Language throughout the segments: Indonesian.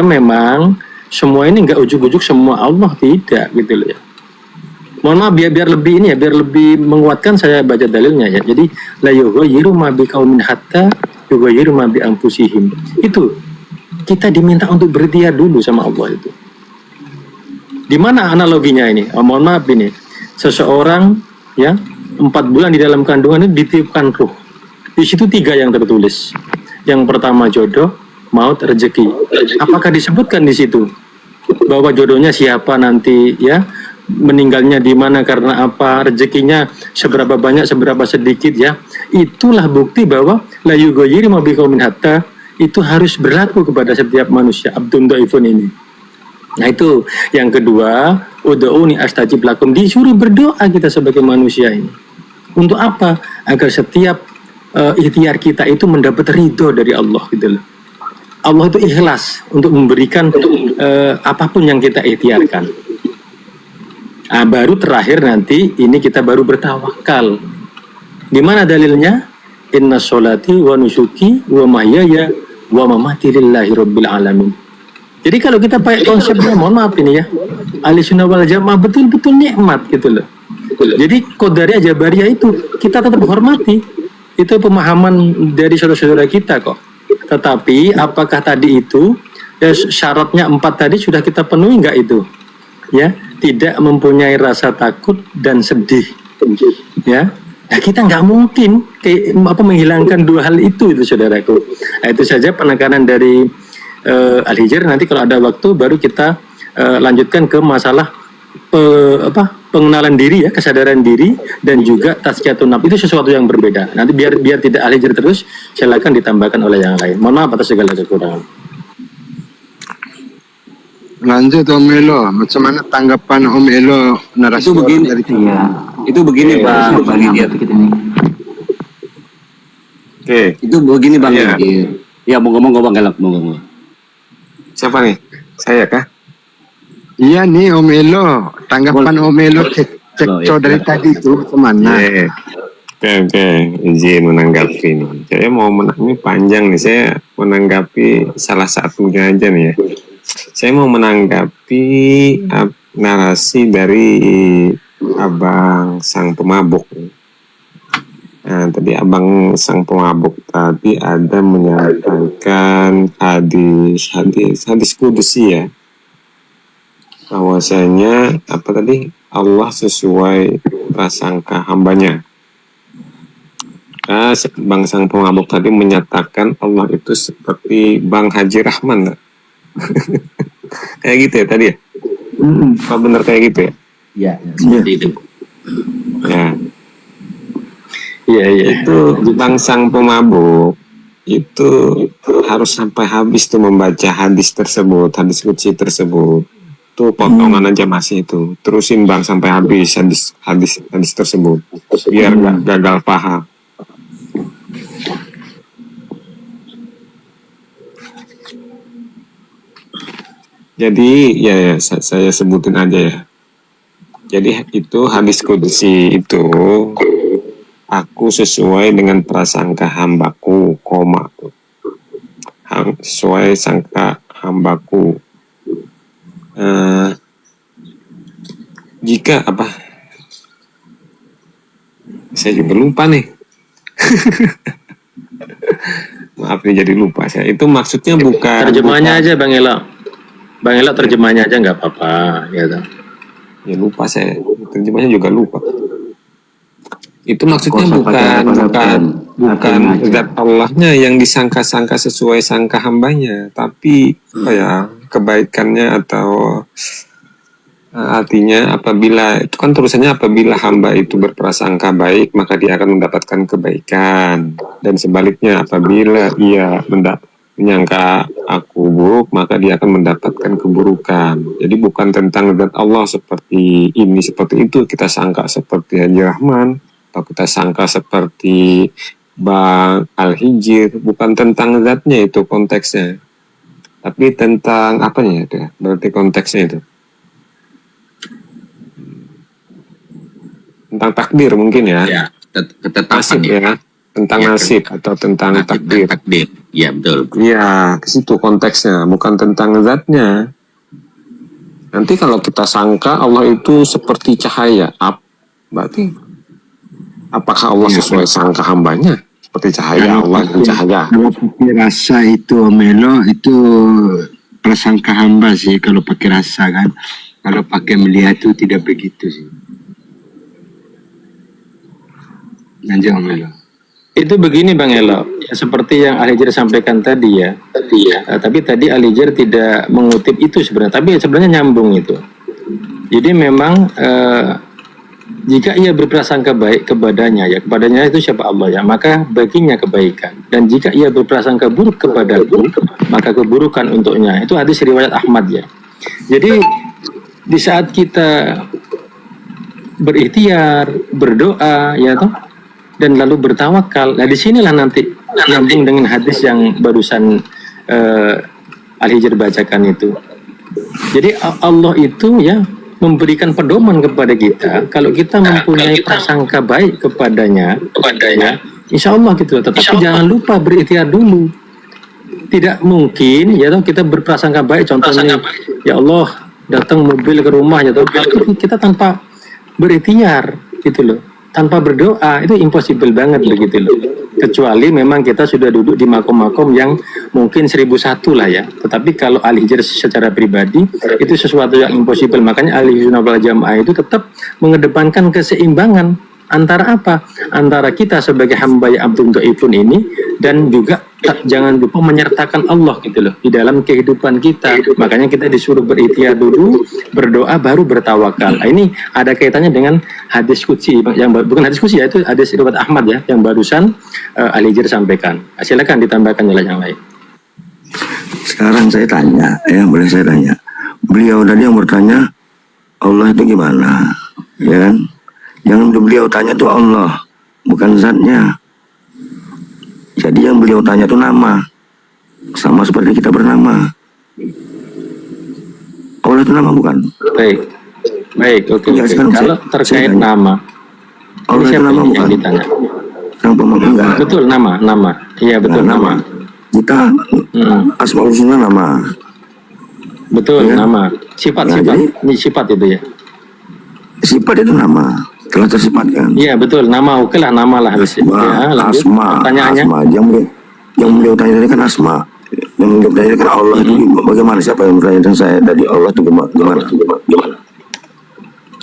memang semua ini nggak ujuk-ujuk semua Allah, tidak gitu loh ya. Mohon maaf, biar lebih ini ya, biar lebih menguatkan saya baca dalilnya ya. Jadi la yughayyiru ma biqaumin hatta yughayyiru ma bi anfusihim. Itu kita diminta untuk berikhtiar dulu sama Allah itu. Di mana analoginya ini? Mohon maaf ini. Seseorang ya 4 bulan di dalam kandungan ini ditiupkan ruh. Di situ 3 yang tertulis. Yang pertama jodoh, maut, rezeki. Apakah disebutkan di situ bahwa jodohnya siapa nanti ya? Meninggalnya di mana, karena apa, rezekinya seberapa banyak, seberapa sedikit ya. Itulah bukti bahwa la yughayyiru ma biqaumin hatta itu harus berlaku kepada setiap manusia abdun dhaifun ini. Nah itu yang kedua, ud'uni astajib lakum, disuruh berdoa kita sebagai manusia ini. Untuk apa? Agar setiap ikhtiar kita itu mendapat ridho dari Allah gitu loh. Allah itu ikhlas untuk memberikan apapun yang kita ikhtiarkan. Nah, baru terakhir nanti ini kita baru bertawakal. Di mana dalilnya? Inna sholati wa nusuki wa mahyaya wa mamati lillahi rabbil alamin. Jadi kalau kita pakai konsepnya, mohon maaf ini ya, Ahlussunnah wal Jamaah betul-betul nikmat gitu loh. Jadi Qadariyah Jabariyah itu kita tetap hormati. Itu pemahaman dari saudara-saudara kita kok. Tetapi apakah tadi itu ya, syaratnya 4 tadi sudah kita penuhi nggak itu? Ya, tidak mempunyai rasa takut dan sedih, ya. Nah, kita nggak mungkin menghilangkan 2 hal itu saudaraku. Nah, itu saja penekanan dari Al-Hijr. Nanti kalau ada waktu baru kita lanjutkan ke masalah pengenalan diri ya, kesadaran diri, dan juga tazkiyatun nafs. Itu sesuatu yang berbeda. Nanti biar tidak Al-Hijr terus, silakan ditambahkan oleh yang lain. Mohon maaf atas segala kekurangan. Lanjut Om Elo, macam mana tanggapan Om Elo narasi itu begini dari ya, itu begini Bang Hijir. Itu begini Bang Hijir. Ya mau ngomong Bang Galak, mau ngomong. Siapa nih? Saya kah? Iya nih Om Elo, tanggapan Om Elo cek dari tadi itu kemana? Oke, izin menanggapi nih. Saya mau ini panjang nih, saya menanggapi salah satunya aja nih ya. Saya mau menanggapi narasi dari Abang Sang Pemabuk. Nah, tadi Abang Sang Pemabuk tadi ada menyatakan hadis kudusi ya. Bahwasanya apa tadi? Allah sesuai prasangka hambanya. Nah, Bang Sang Pemabuk tadi menyatakan Allah itu seperti Bang Haji Rahman. Kayak gitu ya tadi ya? Apa benar kayak gitu ya? Iya, seperti itu. Ya, itu Bang Sang Pemabuk itu harus sampai habis tuh membaca hadis tersebut, hadis qudsi tersebut. Tuh potongan aja masih itu. Terusin Bang sampai habis hadis tersebut. Biar gak gagal paham. Jadi ya saya sebutin aja ya. Jadi itu hadis qudsi itu, aku sesuai dengan prasangka hambaku, koma. Sesuai sangka hambaku. Jika apa? Saya juga lupa nih. Maaf nih jadi lupa saya. Itu maksudnya bukan. Terjemahnya aja Bang Elo. Bang Elo terjemahnya aja nggak apa-apa, gitu. Ya lupa saya, terjemahnya juga lupa. Itu maksudnya bukan zat Allahnya yang disangka-sangka sesuai sangka hambanya, tapi apa ya, kebaikannya atau artinya apabila itu kan tulisannya apabila hamba itu berprasangka baik maka dia akan mendapatkan kebaikan, dan sebaliknya apabila ia menyangka aku buruk maka dia akan mendapatkan keburukan. Jadi bukan tentang zat Allah seperti ini seperti itu kita sangka seperti Haji Rahman atau kita sangka seperti Bang Al-Hijr, bukan tentang zatnya itu konteksnya, tapi tentang apanya itu ya, berarti konteksnya itu tentang takdir mungkin ya, ketetapan nasib ya, tentang nasib atau tentang takdir. Iya betul. Iya, ke situ konteksnya, bukan tentang zatnya. Nanti kalau kita sangka Allah itu seperti cahaya, berarti apakah Allah sesuai sangka hambanya? Seperti cahaya, Allah dan cahaya. Kalau pakai rasa itu Omelo, itu prasangka hamba sih kalau pakai rasa kan. Kalau pakai melihat itu tidak begitu sih. Lanjut Omelo. Itu begini Bang Elo, ya, seperti yang Alijer sampaikan tadi ya. Tapi tadi Alijer tidak mengutip itu sebenarnya, tapi sebenarnya nyambung itu. Jadi memang jika ia berprasangka baik kepadanya itu siapa Allah ya, maka baginya kebaikan. Dan jika ia berprasangka buruk kepadaku, maka keburukan untuknya. Itu hadis riwayat Ahmad ya. Jadi di saat kita berikhtiar, berdoa ya toh, dan lalu bertawakal. Nah disinilah nanti nyambung dengan hadis yang barusan Al-Hijr bacakan itu. Jadi Allah itu ya memberikan pedoman kepada kita. Kalau kita mempunyai prasangka baik kepadanya, insya Allah gitu. Tetapi jangan lupa berikhtiar dulu. Tidak mungkin ya kita berprasangka baik. Contohnya ya Allah datang mobil ke rumah ya kita tanpa berikhtiar gitu loh. Tanpa berdoa itu impossible banget begitu loh. Kecuali memang kita sudah duduk di makom-makom yang mungkin 1001 lah ya. Tetapi kalau Al-Hijr secara pribadi itu sesuatu yang impossible. Makanya Ahli Sunnah wal Jamaah itu tetap mengedepankan keseimbangan antara apa? Antara kita sebagai hamba yang abdun dhaifun ini dan juga jangan lupa menyertakan Allah gitu loh di dalam kehidupan kita. Makanya kita disuruh berikhtiar dulu, berdoa baru bertawakal. Nah, ini ada kaitannya dengan hadis qudsi yang bukan hadis qudsi ya, itu hadis riwayat Ahmad ya yang barusan Al-Hijr sampaikan. Silakan ditambahkan oleh yang lain. Sekarang saya tanya, boleh saya tanya. Beliau tadi yang bertanya Allah itu gimana, ya kan? Yang beliau tanya itu Allah, bukan zatnya. Jadi yang beliau tanya itu nama, sama seperti kita bernama. Allah itu nama bukan? Baik, oke. Kalau terkait nama, Allah itu nama bukan? Ditanya. Yang pemakai enggak? Betul nama. Iya betul nama. Kita Asmaul Husna nama. Betul ya? Nama. Sifat. Ini sifat itu ya. Sifat itu nama. Telah tersifatkan. Iya betul, nama oke lah, nama lah harus. Ya, asma. Yang beliau tanya tadi kan asma. Yang beliau tanya kan Allah itu bagaimana? Siapa yang bertanya tentang saya tadi Allah itu gimana?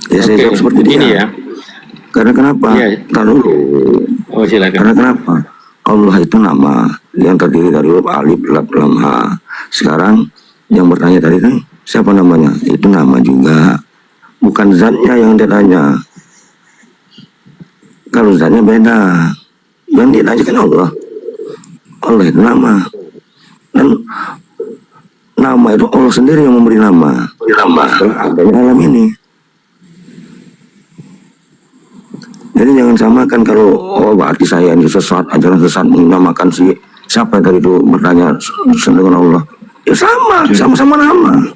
Ya saya jawab seperti dia. Ini ya. Karena kenapa? Ya. Taruh dulu. Oh silakan. Karena kenapa? Allah itu nama yang terdiri dari huruf alif, lam, ha. Sekarang yang bertanya tadi kan siapa namanya? Itu nama juga. Bukan zatnya yang dia tanya. Kalau zatnya beda. Yang ditanya kan Allah. Allah itu nama. Dan nama itu Allah sendiri yang memberi nama. Setelah adanya alam ini. Jadi jangan samakan kalau berarti saya ini sesat, ajaran sesat menamakan siapa yang tadi itu bertanya dengan Allah. Ya sama-sama nama.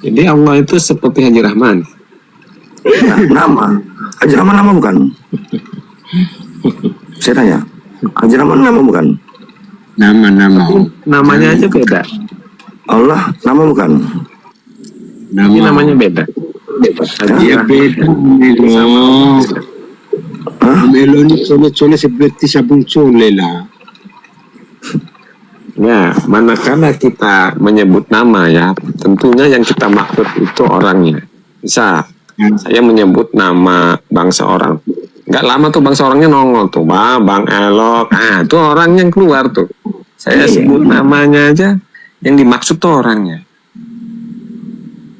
Jadi Allah itu seperti Haji Rahman. Iya, nama. Haji Rahman nama bukan? Saya tanya, Haji Rahman nama bukan? Nama. Namanya aja beda. Allah nama bukan? Ini namanya beda. Dia beda Melo. Melo ini cole seperti sabun cole lah. Ya, manakala kita menyebut nama ya, tentunya yang kita maksud itu orangnya. Bisa, saya menyebut nama bangsa orang. Nggak lama tuh bangsa orangnya nongol tuh, Bang Elok. Itu orang yang keluar tuh. Saya sebut namanya aja, yang dimaksud tuh orangnya.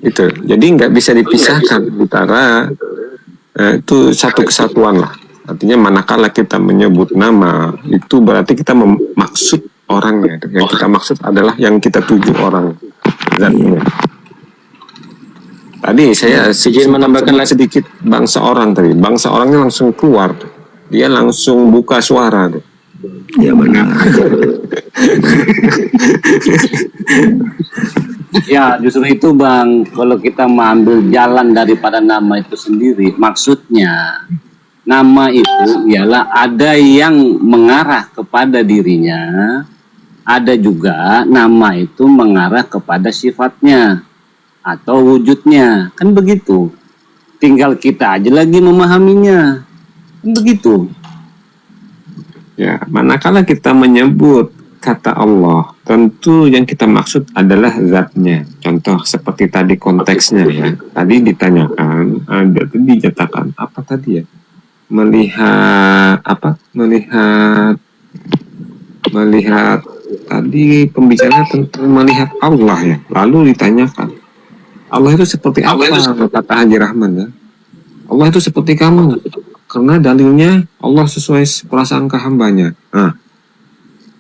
Itu. Jadi nggak bisa dipisahkan antara itu satu kesatuan lah. Artinya manakala kita menyebut nama, itu berarti kita maksud orangnya. Yang kita maksud adalah yang kita tuju orang. Tadi saya izin menambahkan sedikit bangsa orang tadi. Bangsa orangnya langsung keluar. Dia langsung buka suara. Ya benar. Ya justru itu Bang, kalau kita mengambil jalan daripada nama itu sendiri, maksudnya Nama itu ialah ada yang mengarah kepada dirinya, ada juga nama itu mengarah kepada sifatnya atau wujudnya. Kan begitu. Tinggal kita aja lagi memahaminya. Kan begitu. Ya, manakala kita menyebut kata Allah, tentu yang kita maksud adalah zatnya. Contoh seperti tadi konteksnya ya. Tadi ditanyakan, ada tadi dinyatakan apa tadi ya? Melihat tadi pembicaraan tentang melihat Allah ya. Lalu ditanyakan Allah itu seperti apa? Kata Haji Rahman ya. Allah itu seperti kamu. Karena dalilnya Allah sesuai prasangka hambanya. Nah,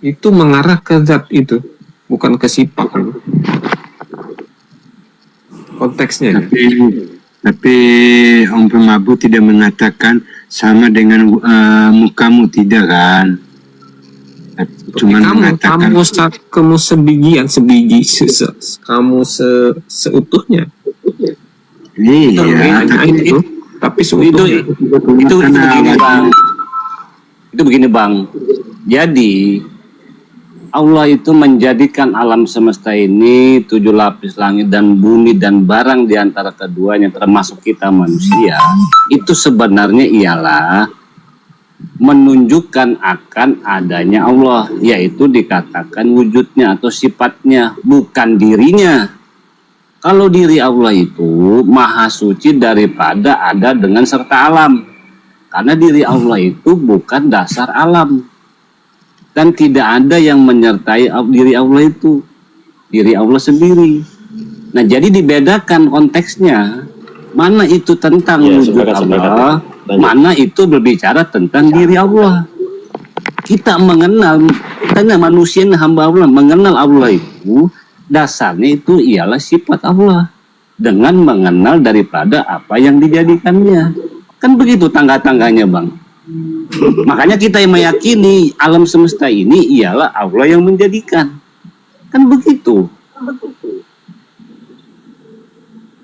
itu mengarah ke zat itu, bukan ke sifat. Konteksnya. Tapi Om Pemabu tidak mengatakan sama dengan mukamu, tidak kan? Cuma mengatakan kamu kamu seutuhnya. Iya, tapi itu begini Bang. Itu begini Bang. Jadi Allah itu menjadikan alam semesta ini 7 lapis langit dan bumi dan barang di antara keduanya termasuk kita manusia. Itu sebenarnya ialah menunjukkan akan adanya Allah, yaitu dikatakan wujudnya atau sifatnya, bukan dirinya. Kalau diri Allah itu maha suci daripada ada dengan serta alam. Karena diri Allah itu bukan dasar alam. Dan tidak ada yang menyertai diri Allah itu. Diri Allah sendiri. Nah, jadi dibedakan konteksnya. Mana itu tentang wujud Allah, mana itu berbicara tentang diri Allah. Kita mengenal, kita manusia hamba Allah, mengenal Allah itu dasarnya itu ialah sifat Allah dengan mengenal daripada apa yang dijadikannya. Kan begitu tangga-tangganya Bang. Makanya kita yang meyakini alam semesta ini ialah Allah yang menjadikan. Kan begitu.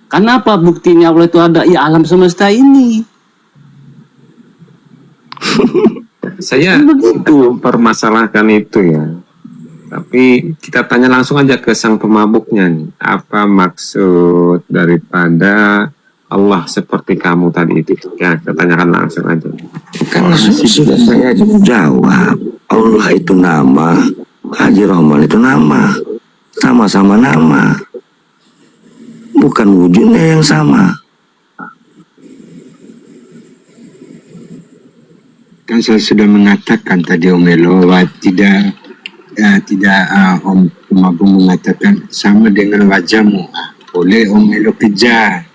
Kenapa buktinya Allah itu ada? Ya alam semesta ini. Saya mempermasalahkan itu ya. Tapi kita tanya langsung aja ke sang pemabuknya nih. Apa maksud daripada Allah seperti kamu tadi itu? Ya, kita tanyakan langsung aja. Kan sudah saya jawab. Allah itu nama, Haji Rahman itu nama. Sama-sama nama. Bukan wujudnya yang sama. kan saya sudah mengatakan tadi Om Melo bahwa tidak Om Pemabu mengatakan sama dengan wajahmu. Boleh Om Melo kejar.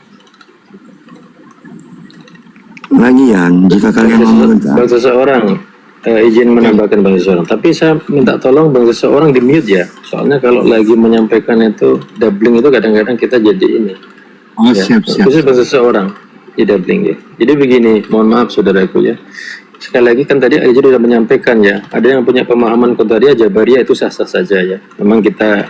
Lagian jika kalian meminta Bang seseorang izin menambahkan Bang seseorang, tapi saya minta tolong Bang seseorang di mute ya, soalnya kalau lagi menyampaikan itu doubling itu kadang-kadang kita jadi ini. Oh Ya, siap. khusus Bang seseorang di doubling ya. Jadi begini, mohon maaf saudaraku ya. Sekali lagi kan tadi Aja sudah menyampaikan ya, ada yang punya pemahaman Qadariyah Jabariyah itu sah-sah saja ya. Memang kita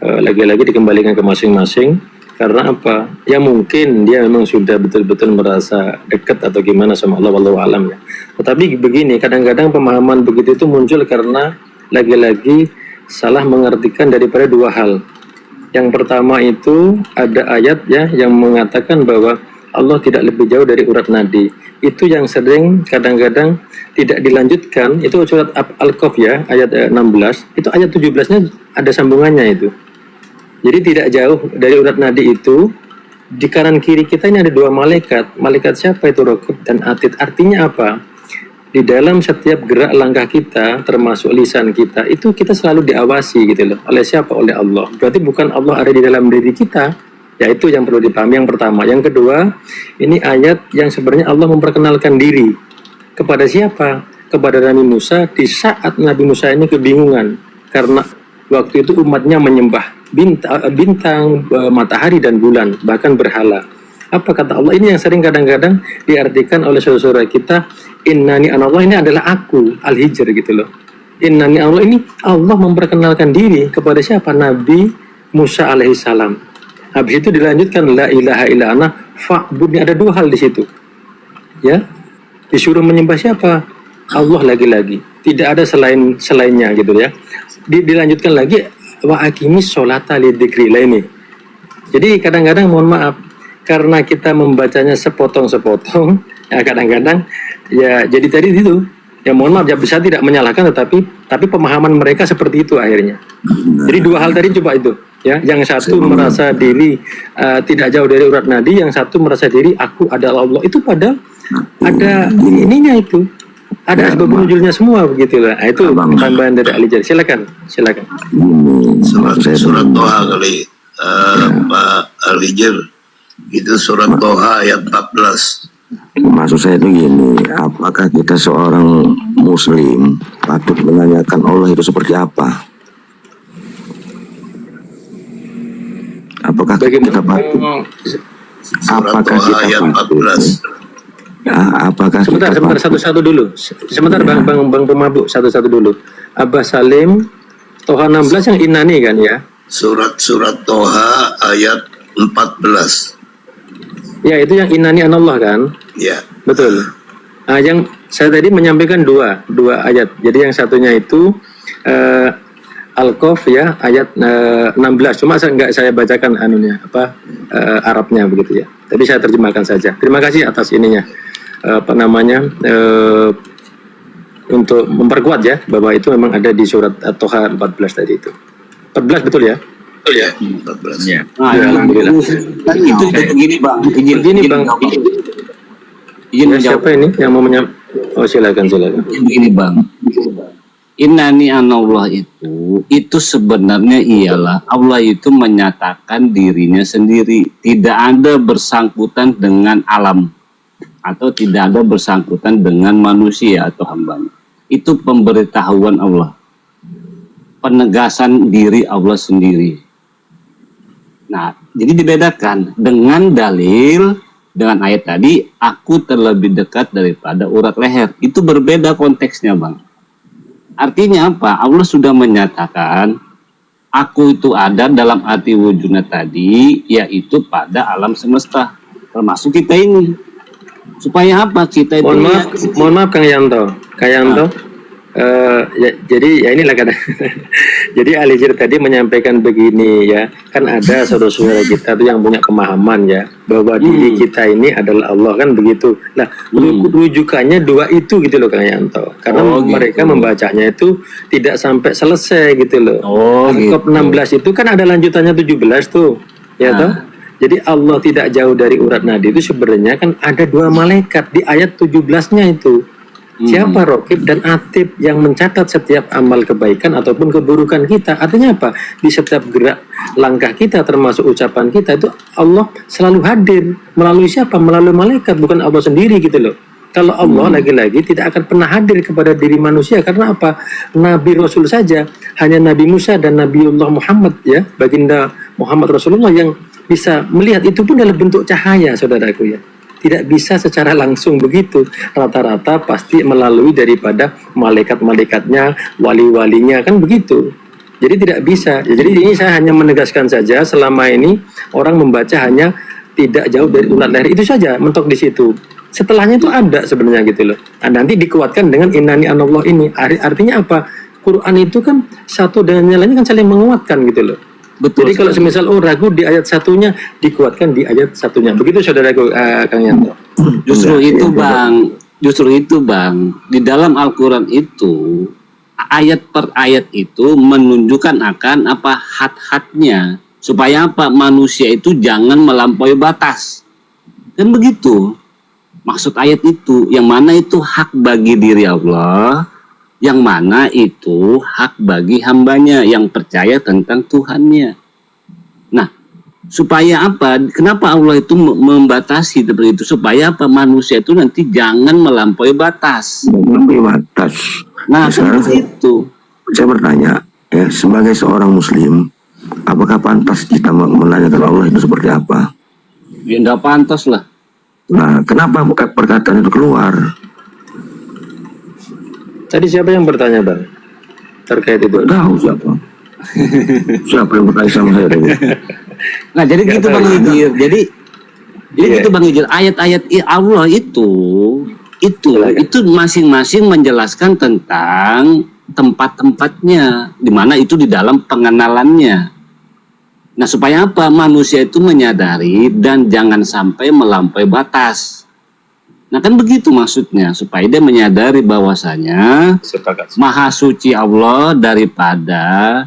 lagi-lagi dikembalikan ke masing-masing. Karena apa? Ya mungkin dia memang sudah betul-betul merasa dekat atau gimana sama Allah, wallahu alam ya. Tetapi begini, kadang-kadang pemahaman begitu itu muncul karena lagi-lagi salah mengartikan daripada dua hal. Yang pertama itu ada ayat ya yang mengatakan bahwa Allah tidak lebih jauh dari urat nadi. Itu yang sering kadang-kadang tidak dilanjutkan. Itu surat Al-Qaf ya, ayat 16. Itu ayat 17-nya ada sambungannya itu. Jadi tidak jauh dari urat nadi itu, di kanan kiri kita ini ada dua malaikat. Malaikat siapa itu? Raqib dan Atid. Artinya apa? Di dalam setiap gerak langkah kita, termasuk lisan kita, itu kita selalu diawasi gitu loh. Oleh siapa? Oleh Allah. Berarti bukan Allah ada di dalam diri kita. Ya itu yang perlu dipahami yang pertama. Yang kedua, ini ayat yang sebenarnya Allah memperkenalkan diri. Kepada siapa? Kepada Nabi Musa di saat Nabi Musa ini kebingungan. Karena waktu itu umatnya menyembah bintang, matahari dan bulan, bahkan berhala. Apa kata Allah? Ini yang sering kadang-kadang diartikan oleh saudara-saudara kita, innani anallah, ini adalah aku, Al-Hijr gitu loh. Innani Allah, ini Allah memperkenalkan diri kepada siapa? Nabi Musa alaihissalam. Habis itu dilanjutkan la ilaha illa ana fa'budni. Ada dua hal di situ. Ya. Disuruh menyembah siapa? Allah lagi-lagi. Tidak ada selainnya gitu ya. Dilanjutkan lagi wa aqimis sholata lidzikrillah ini. Jadi kadang-kadang mohon maaf karena kita membacanya sepotong-sepotong, ya kadang-kadang ya jadi tadi itu. Ya mohon maaf, ya bisa tidak menyalahkan, tapi pemahaman mereka seperti itu akhirnya. Jadi dua hal tadi coba itu, ya. Yang satu merasa diri tidak jauh dari urat nadi, yang satu merasa diri aku adalah Allah. Itu padahal ada ininya itu, ada asbab nuzulnya semua begitu lah. Nah, itu tambahan dari Ali Jari. Silakan. Surat Toha kali Pak Al-Hijr, itu surat Toha ayat 14. Maksud saya itu gini, apakah kita seorang muslim patut menanyakan Allah itu seperti apa? Apakah kita patut? Apakah kita patut? Ya, apakah Sebentar, satu-satu dulu. Sebentar Bang Pemabuk, satu-satu dulu. Abah Salim, Toha 16 yang Inani kan ya? Surat Toha ayat 14. Ya, itu yang Inani Anallah kan? Ya. Betul. Nah, yang saya tadi menyampaikan dua ayat. Jadi yang satunya itu Al-Qaf ya, ayat 16. Cuma saya bacakan Arabnya begitu ya. Tapi saya terjemahkan saja. Terima kasih atas ininya. Untuk memperkuat ya bahwa itu memang ada di surat At-Toha 14 tadi itu. 14 betul ya? Betul ya? 14. Ya. Ya, alhamdulillah. Itu begini Bang. Begini Bang. Izin Ya, siapa ini yang mau Oh silakan. Begini Bang. Innani anallah itu sebenarnya ialah Allah itu menyatakan dirinya sendiri, tidak ada bersangkutan dengan alam atau tidak ada bersangkutan dengan manusia atau hambanya. Itu pemberitahuan Allah, penegasan diri Allah sendiri. Nah, jadi dibedakan dengan dalil, dengan ayat tadi, aku terlebih dekat daripada urat leher. Itu berbeda konteksnya Bang. Artinya apa? Allah sudah menyatakan aku itu ada dalam arti wujudnya tadi, yaitu pada alam semesta, termasuk kita ini. Supaya apa? Kita itu Mohon maaf Kang Yanto. Jadi ya inilah kadang. Jadi Ali Jir tadi menyampaikan begini ya, kan ada saudara-saudara kita tuh yang punya pemahaman ya bahwa diri kita ini adalah Allah kan begitu. Nah rujukannya dua itu gitu loh Kang Yanto, karena mereka membacanya itu tidak sampai selesai gitu loh. Al-Qaf 16 itu kan ada lanjutannya 17 tuh, ya toh. Jadi Allah tidak jauh dari urat nadi itu sebenarnya kan ada dua malaikat di ayat 17-nya itu. Siapa Raqib dan Atid yang mencatat setiap amal kebaikan ataupun keburukan kita. Artinya apa? Di setiap gerak langkah kita termasuk ucapan kita itu Allah selalu hadir. Melalui siapa? Melalui malaikat, bukan Allah sendiri gitu loh. Kalau Allah lagi-lagi tidak akan pernah hadir kepada diri manusia. Karena apa? Nabi Rasul saja, hanya Nabi Musa dan Nabiullah Muhammad ya, baginda Muhammad Rasulullah yang bisa melihat, itu pun dalam bentuk cahaya saudaraku ya. Tidak bisa secara langsung begitu. Rata-rata pasti melalui daripada malaikat-malaikatnya, wali-walinya kan begitu. Jadi tidak bisa. Jadi ini saya hanya menegaskan saja, selama ini orang membaca hanya tidak jauh dari urat leher itu saja, mentok di situ. Setelahnya itu ada sebenarnya gitu loh. Nah, nanti dikuatkan dengan Innani Anallah ini. Artinya apa? Quran itu kan satu dengan yang lainnya kan saling menguatkan gitu loh. Betul. Jadi kalau semisal ragu di ayat satunya, dikuatkan di ayat satunya. Begitu saudaraku Kang Yanto. Justru itu Bang, di dalam Al-Quran itu ayat per ayat itu menunjukkan akan apa had-hadnya, supaya apa? Manusia itu jangan melampaui batas. Kan begitu maksud ayat itu, yang mana itu hak bagi diri Allah, yang mana itu hak bagi hambanya yang percaya tentang Tuhannya. Nah, supaya apa? Kenapa Allah itu membatasi seperti itu? Supaya apa? Manusia itu nanti jangan melampaui batas. Melampaui batas. Nah, seperti itu. Saya bertanya, ya, sebagai seorang Muslim, apakah pantas kita menanyakan Allah itu seperti apa? Ya, tidak pantas lah. Nah, kenapa perkataan itu keluar? Tadi siapa yang bertanya Bang? Terkait itu? Tahu siapa? Siapa yang bertanya sama saya tadi? Nah, jadi gitu Bang Hijir. Jadi gitu Bang Hijir. Ayat-ayat Allah itu itu masing-masing menjelaskan tentang tempat-tempatnya, di mana itu di dalam pengenalannya. Nah, supaya apa? Manusia itu menyadari dan jangan sampai melampaui batas. Nah, kan begitu maksudnya, supaya dia menyadari bahwasanya Sepakat. Maha suci Allah daripada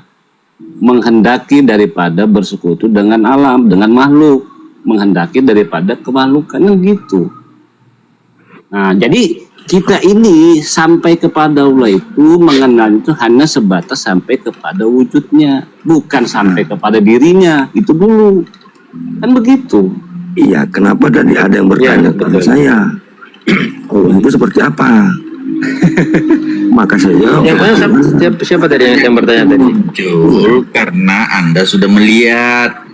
menghendaki daripada bersekutu dengan alam, dengan makhluk, menghendaki daripada kemakhlukan, gitu. Nah, jadi kita ini sampai kepada Allah itu mengenal itu hanya sebatas sampai kepada wujudnya, bukan sampai kepada dirinya. Itu dulu, kan begitu. Iya, kenapa tadi ada yang bertanya kepada saya? Allah itu seperti apa? Maka saya jawab. Yang mana siapa tadi yang bertanya tadi? Muncul karena Anda sudah melihat.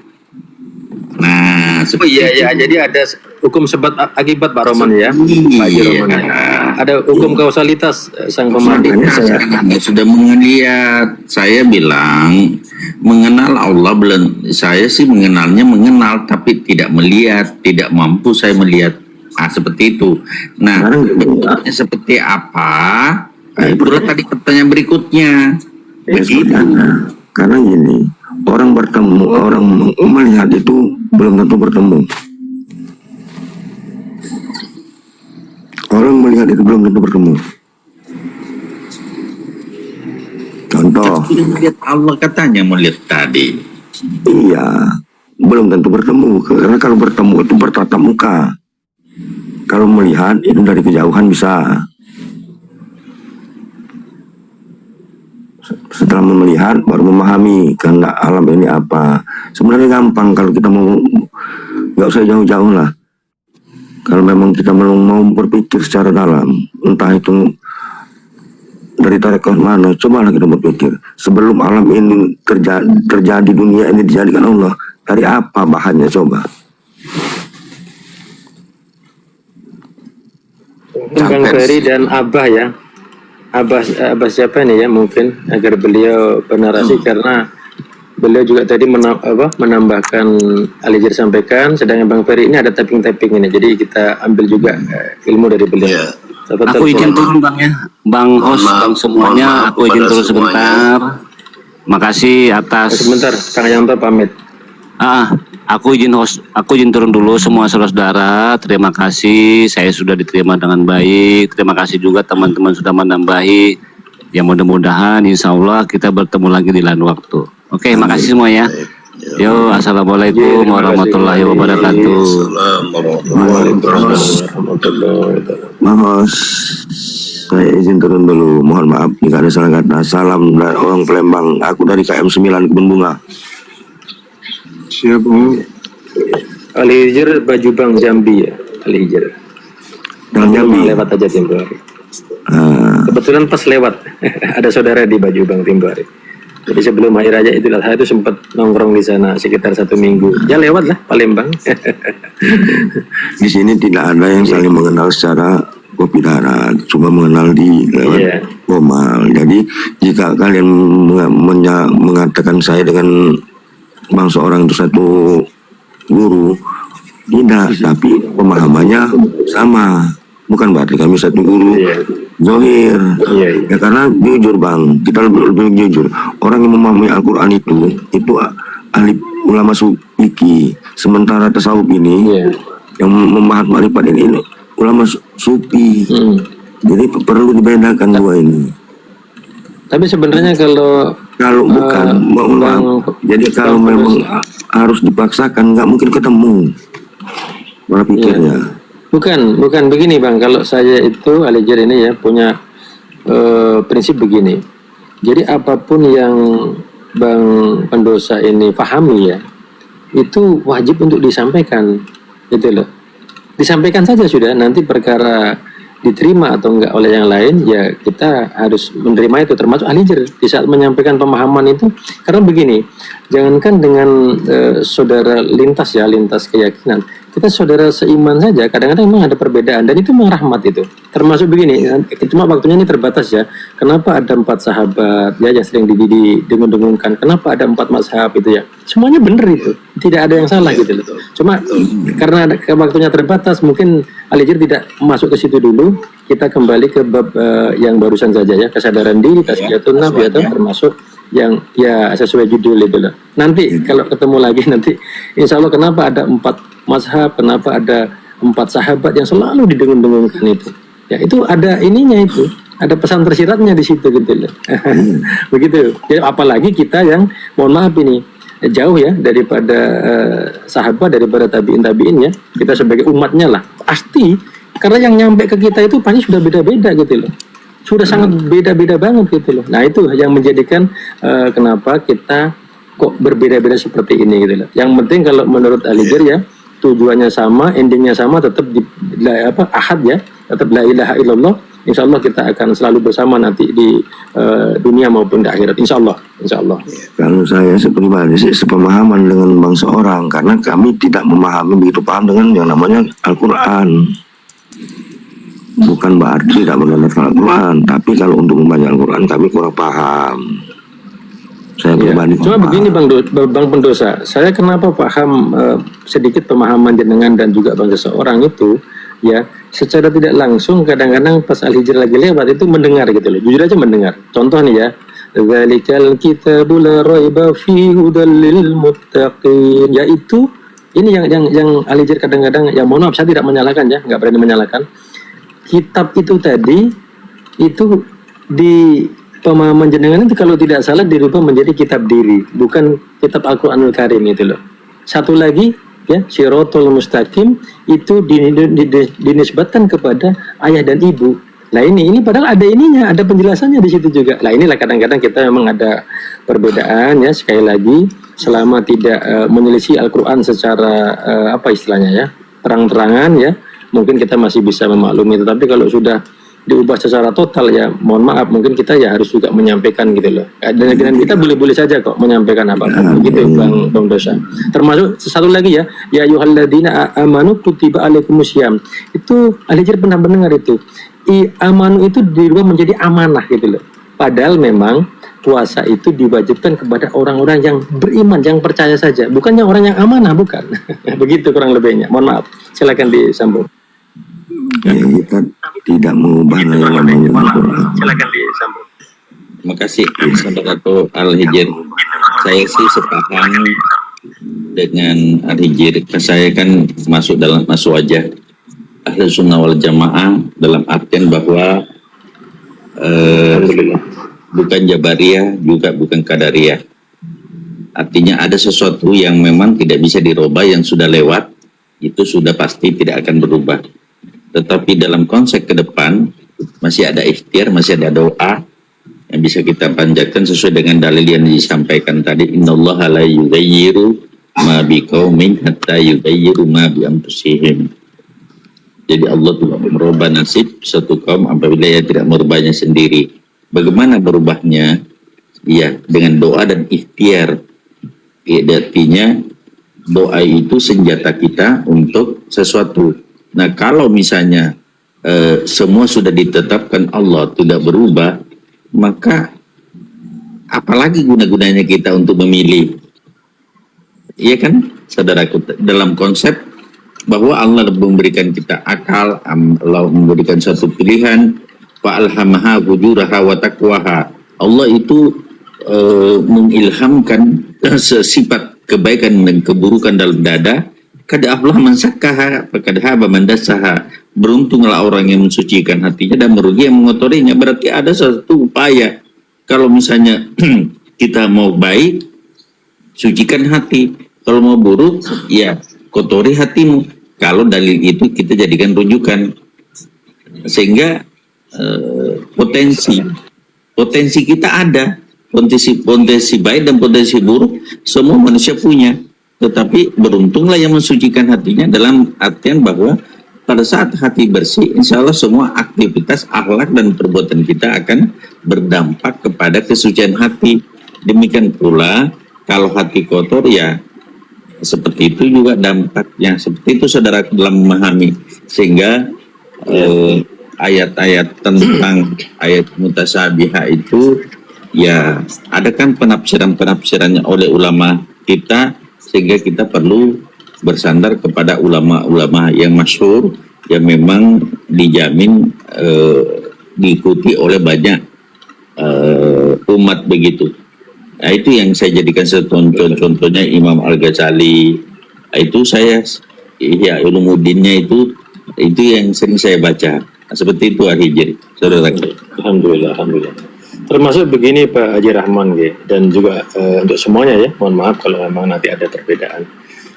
Nah, Oh iya, jadi ada hukum sebab akibat Pak Roman ya, Pak Haji Roman ya. Ada hukum kausalitas sang pemantik. Anda sudah melihat. Saya bilang mengenal Allah belum. Saya sih mengenal tapi tidak melihat, tidak mampu saya melihat. Ah, seperti itu. Nah, bentuknya seperti apa? Nah, itulah tadi pertanyaan berikutnya. Begitu. Karena gini, orang bertemu, orang melihat itu belum tentu bertemu. Orang melihat itu belum tentu bertemu. Contoh. Sudah melihat Allah katanya melihat tadi. Iya, belum tentu bertemu. Karena kalau bertemu itu bertatap muka. Kalau melihat itu dari kejauhan bisa. Setelah melihat baru memahami kehendak alam ini apa. Sebenarnya gampang kalau kita mau, nggak usah jauh-jauh lah. Kalau memang kita mau berpikir secara dalam, entah itu dari tarekat mana, cobalah kita berpikir. Sebelum alam ini terjadi dunia ini dijadikan Allah, dari apa bahannya coba? Bang Ferry dan Abah ya. Abah siapa nih ya, mungkin agar beliau bernarasi karena beliau juga tadi menambahkan Alijir sampaikan, sedangkan Bang Ferry ini ada tapping ini, jadi kita ambil juga ilmu dari beliau. Ya. Aku izin turun Bang ya, Bang host, Bang semuanya, aku izin turun sebentar. Makasih atas. Sebentar, Kang Yanto pamit. Aku izin turun dulu semua saudara. Terima kasih, saya sudah diterima dengan baik. Terima kasih juga teman-teman sudah menambahi. Ya mudah-mudahan insya Allah kita bertemu lagi di lain waktu. Oke, makasih semua ya. Yo, assalamualaikum warahmatullahi wabarakatuh. Mas, saya izin turun dulu. Mohon maaf jika ada salah kata. Salam dari orang Palembang. Aku dari KM 9 Kebun Bunga. Siap, Alijir Baju Bang Jambi ya, Alijir. Dan Jambi. Lewat aja Timbu Hari. Kebetulan pas lewat ada saudara di Baju Bang Timbu Hari. Jadi sebelum Hari Raya Idul Adha itu sempat nongkrong di sana sekitar 1 minggu. Ya lewat lah Palembang. Di sini tidak ada yang saling mengenal secara kopi darat, cuma mengenal di lewat formal. Jadi jika kalian mengatakan saya dengan bang seorang itu satu guru, tidak, tapi pemahamannya sama. Bukan berarti kami satu guru. Zohir. Ya karena jujur bang, kita lebih jujur. Orang yang memahami Al-Quran itu ahli ulama sufi. Sementara tasawuf ini yang memahami marifat ini ulama sufi. Jadi perlu dibedakan dua ini. Tapi sebenarnya kalau bukan jadi kalau memang harus dipaksakan nggak mungkin ketemu pola pikirnya. Bukan begini bang, kalau saya itu Alijir ini ya punya prinsip begini. Jadi apapun yang bang pendosa ini pahami ya, itu wajib untuk disampaikan, gitu loh. Disampaikan saja sudah, nanti perkara diterima atau enggak oleh yang lain ya kita harus menerima itu, termasuk Alijir di saat menyampaikan pemahaman itu. Karena begini, jangankan dengan saudara lintas keyakinan, kita saudara seiman saja kadang-kadang memang ada perbedaan, dan itu memang rahmat itu. Termasuk begini, cuma waktunya ini terbatas ya. Kenapa ada 4 sahabat ya yang sering didengung-dengungkan? Kenapa ada 4 mazhab itu ya? Semuanya benar itu, tidak ada yang salah gitu loh. Cuma karena waktunya terbatas, mungkin Al-Hijr tidak masuk ke situ dulu. Kita kembali ke bab yang barusan saja ya, kesadaran diri, tazkiyatun nafs atau termasuk yang ya sesuai judul itu lah. Nanti kalau ketemu lagi nanti insya Allah kenapa ada 4 mazhab, kenapa ada 4 sahabat yang selalu didengung-dengungkan itu. Ya itu ada ininya itu, ada pesan tersiratnya di situ gitu loh. Begitu. Jadi apalagi kita yang mohon maaf ini jauh ya daripada sahabat, daripada tabiin ya. Kita sebagai umatnya lah pasti, karena yang nyampe ke kita itu pasti sudah beda-beda gitu loh. Sudah sangat beda-beda banget gitu loh. Nah itu yang menjadikan kenapa kita kok berbeda-beda seperti ini gitu loh. Yang penting kalau menurut Al-Hijr ya, tujuannya sama, endingnya sama, tetap ahad ya, tetap la ilaha illallah. Insya Allah kita akan selalu bersama nanti di dunia maupun di akhirat. Insya Allah. Kalau saya pribadi sih sepemahaman dengan bangsa orang, karena kami tidak memahami begitu paham dengan yang namanya Al-Quran. Bukan berarti tidak mengenal Al-Quran, tapi kalau untuk membaca Al-Quran kami kurang paham. Saya pribadi cuma begini Bang Pendosa, saya kenapa paham sedikit pemahaman jenengan dan juga bangsa seorang itu ya, secara tidak langsung kadang-kadang pas Al-Hijr lagi lewat itu mendengar gitu loh, jujur aja mendengar. Contoh nih ya, dzalikal kitabul la raiba fihi hudal lil muttaqin, yaitu ini yang Al-Hijr kadang-kadang ya, mohon maaf saya tidak menyalahkan ya, nggak berani menyalahkan. Kitab itu tadi itu di pemahaman jenengan itu kalau tidak salah dirubah menjadi kitab diri, bukan kitab Al-Qur'anul Karim itu loh. Satu lagi ya, Shirathul Mustaqim itu dinisbatkan kepada ayah dan ibu. Nah ini padahal ada ininya, ada penjelasannya di situ juga. Nah inilah kadang-kadang kita memang ada perbedaan ya, sekali lagi selama tidak menyelisih Al-Qur'an secara apa istilahnya ya, terang-terangan ya, mungkin kita masih bisa memaklumi. Tetapi kalau sudah diubah secara total ya, mohon maaf, mungkin kita ya harus juga menyampaikan gitu loh. Dan kita boleh-boleh saja kok menyampaikan apa-apa gitu Bang Dosa. Termasuk satu lagi ya, ya ayyuhalladzina amanu kutiba alaikumusiyam. Itu Al-Hijr pernah mendengar itu. Amanu itu dirubah menjadi amanah gitu loh. Padahal memang puasa itu diwajibkan kepada orang-orang yang beriman, yang percaya saja, bukannya orang yang amanah, bukan. Begitu kurang lebihnya. Mohon maaf. Silakan disambung. ya, kita tidak mengubah yang namanya Al-Quran. Silakan disambung. Terima kasih Saudaraku Al-Hijr. Saya sih sepaham dengan Al-Hijr. Saya kan masuk wajah Ahlu Sunnah wal Jamaah dalam artian bahwa bukan Jabariyah juga bukan Qadariyah. Artinya ada sesuatu yang memang tidak bisa dirubah, yang sudah lewat itu sudah pasti tidak akan berubah. Tetapi dalam konsep ke depan masih ada ikhtiar, masih ada doa yang bisa kita panjatkan sesuai dengan dalil yang disampaikan tadi. Innallaha la yughayyiru ma biqaumin hatta yughayyiru ma bi anfusihim. Jadi Allah tidak merubah nasib satu kaum apabila ia tidak merubahnya sendiri. Bagaimana berubahnya? Ya, dengan doa dan ikhtiar. Artinya doa itu senjata kita untuk sesuatu. Nah, kalau misalnya semua sudah ditetapkan Allah tidak berubah, maka apalagi guna-gunanya kita untuk memilih? Iya kan, saudaraku, dalam konsep bahwa Allah memberikan kita akal, Allah memberikan satu pilihan, wa alhamaha fujuraha wa taqwaha. Allah itu mengilhamkan sifat kebaikan dan keburukan dalam dada. Kad aflaha man zakkaha wa kad haba man dassaha. Beruntunglah orang yang mensucikan hatinya dan merugi yang mengotorinya. Berarti ada satu upaya. Kalau misalnya kita mau baik, sucikan hati. Kalau mau buruk, ya kotori hatimu. Kalau dalil itu kita jadikan rujukan, sehingga potensi kita ada, potensi baik dan potensi buruk semua manusia punya. Tetapi beruntunglah yang mensucikan hatinya, dalam artian bahwa pada saat hati bersih, insya Allah semua aktivitas, akhlak dan perbuatan kita akan berdampak kepada kesucian hati. Demikian pula kalau hati kotor, ya seperti itu juga dampaknya. Seperti itu saudara dalam memahami. Sehingga ayat-ayat tentang ayat mutasabihah itu, ya ada kan penafsirannya oleh ulama kita, sehingga kita perlu bersandar kepada ulama-ulama yang masyhur ya memang dijamin diikuti oleh banyak umat begitu. Nah, itu yang saya jadikan contohnya Imam Al-Ghazali. Nah, itu saya ya Ulumuddinnya itu yang sering saya baca. Nah, seperti itu Al-Hijri, saudara. Alhamdulillah, alhamdulillah. Termasuk begini Pak Haji Rahman dan juga untuk semuanya ya, mohon maaf kalau memang nanti ada perbedaan.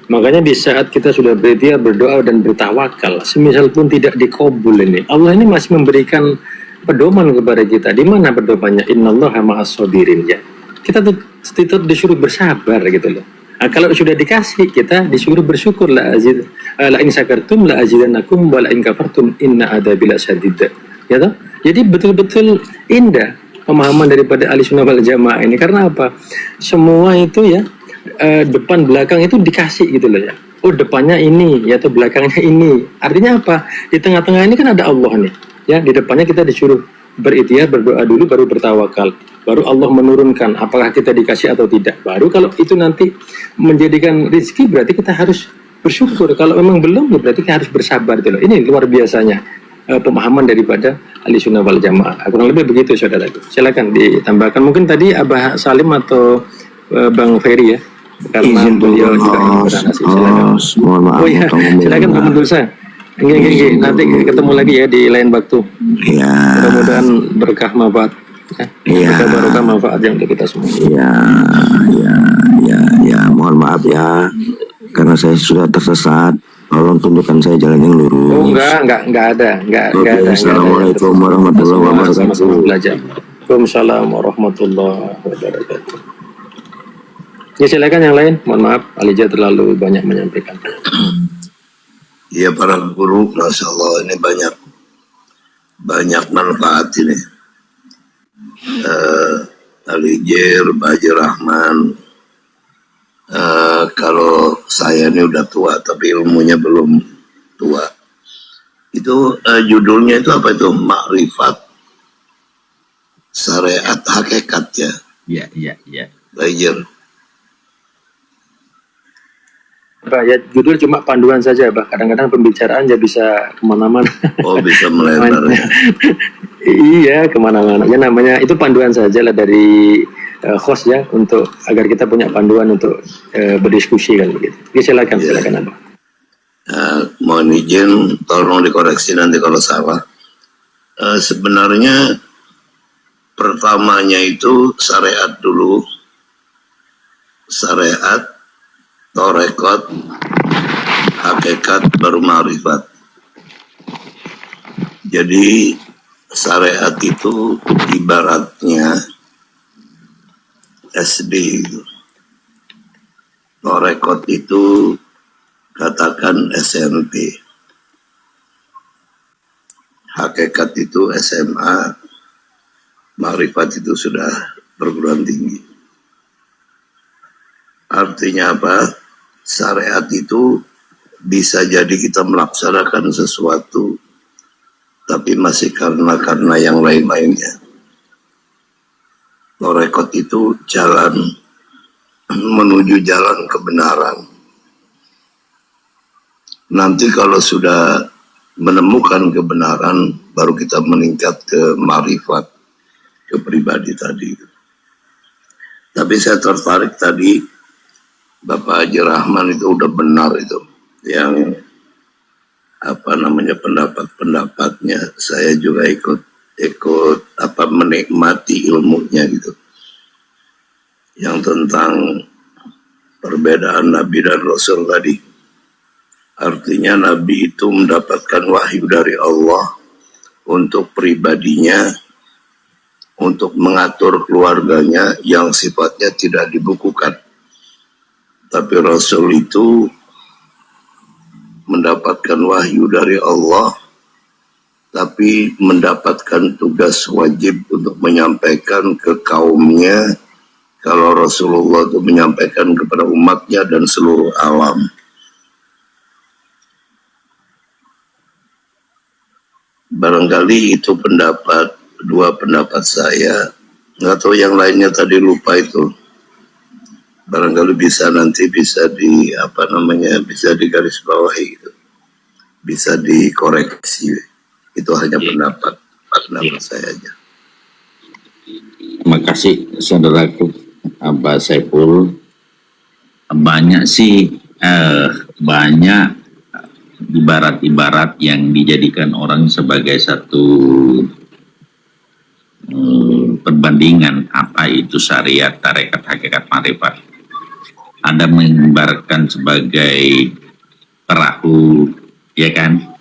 Makanya di saat kita sudah berikhtiar, berdoa dan bertawakal, semisal pun tidak dikabul ini, Allah ini masih memberikan pedoman kepada kita. Di mana pedomannya? Innallaha ma'as sabirin ya. Kita tetap disuruh bersabar gitu loh. Nah, kalau sudah dikasih, kita disuruh bersyukur la in syakartum la azidannakum wa la in kafartum inna adzabi lasyadid. Ya toh? Jadi betul-betul indah pemahaman daripada Ahlussunnah wal Jamaah ini. Karena apa? Semua itu ya depan belakang itu dikasih gitu loh ya. Oh, depannya ini ya atau belakangnya ini. Artinya apa? Di tengah-tengah ini kan ada Allah nih. Ya, di depannya kita disuruh berikhtiar, berdoa dulu, baru bertawakal. Baru Allah menurunkan apakah kita dikasih atau tidak. Baru kalau itu nanti menjadikan rezeki, berarti kita harus bersyukur. Kalau memang belum, berarti kita harus bersabar. Gitu. Ini luar biasanya pemahaman daripada Ahlussunnah wal Jamaah. Kurang lebih begitu, saudaraku. Silakan ditambahkan. Mungkin tadi Abah Salim atau Bang Ferry ya. Karena beliau juga ingin bernasib. Mohon maaf. Oh iya, silakan Pak Mendulsa. Nanti ketemu lagi ya di lain waktu. Iya. Mudah-mudahan berkah manfaat. Iya. Berkah barokah manfaatnya untuk kita semua. Ya, mohon maaf ya, karena saya sudah tersesat. Tolong tunjukkan saya jalan yang lurus. Oh enggak ada. Assalamualaikum warahmatullahi wabarakatuh. Sama-sama belajar. Waalaikumsalam warahmatullahi wabarakatuh. Ya silakan yang lain. Mohon maaf, Alija terlalu banyak menyampaikan. Ya para guru, Masya Allah ini banyak manfaat ini. Al-Hijr, Pak Haji Rahman. Kalau saya ini udah tua, tapi ilmunya belum tua. Itu judulnya itu apa itu? Makrifat Syariat Hakikat ya. Iya. Pak Hijr. Bah, ya judul cuma panduan saja, Bah. Kadang-kadang pembicaraan ya bisa kemana-mana. Oh bisa melebar ya. Iya, kemana-mana. Ya namanya itu panduan saja lah dari host ya, untuk agar kita punya panduan untuk berdiskusi kan begitu. Ya, silakan Abah. Mohon izin, tolong dikoreksi nanti kalau salah. Sebenarnya pertamanya itu syariat dulu, syariat, torekot, hakikat, baru ma'rifat. Jadi syariat itu ibaratnya SD itu. Torekot itu katakan SMP. Hakikat itu SMA. Ma'rifat itu sudah perguruan tinggi. Artinya apa? Syariat itu bisa jadi kita melaksanakan sesuatu, tapi masih karena yang lain-lainnya. Torekot itu jalan menuju jalan kebenaran. Nanti kalau sudah menemukan kebenaran, baru kita meningkat ke ma'rifat, ke pribadi tadi. Tapi saya tertarik tadi, Bapak Haji Rahman itu udah benar itu, yang pendapat-pendapatnya. Saya juga ikut menikmati ilmunya gitu, yang tentang perbedaan Nabi dan Rasul tadi. Artinya Nabi itu mendapatkan wahyu dari Allah untuk pribadinya, untuk mengatur keluarganya yang sifatnya tidak dibukukan. Tapi Rasul itu mendapatkan wahyu dari Allah, tapi mendapatkan tugas wajib untuk menyampaikan ke kaumnya, kalau Rasulullah itu menyampaikan kepada umatnya dan seluruh alam. Barangkali itu dua pendapat saya. Nggak tahu yang lainnya tadi, lupa itu. Barangkali bisa digarisbawahi gitu. bisa dikoreksi. Itu hanya pendapat saya aja. Terima kasih saudaraku Abah Saiful. Banyak sih banyak ibarat-ibarat yang dijadikan orang sebagai satu perbandingan apa itu syariat, tarekat, hakikat, marifat. Ada mengibaratkan sebagai perahu, ya kan?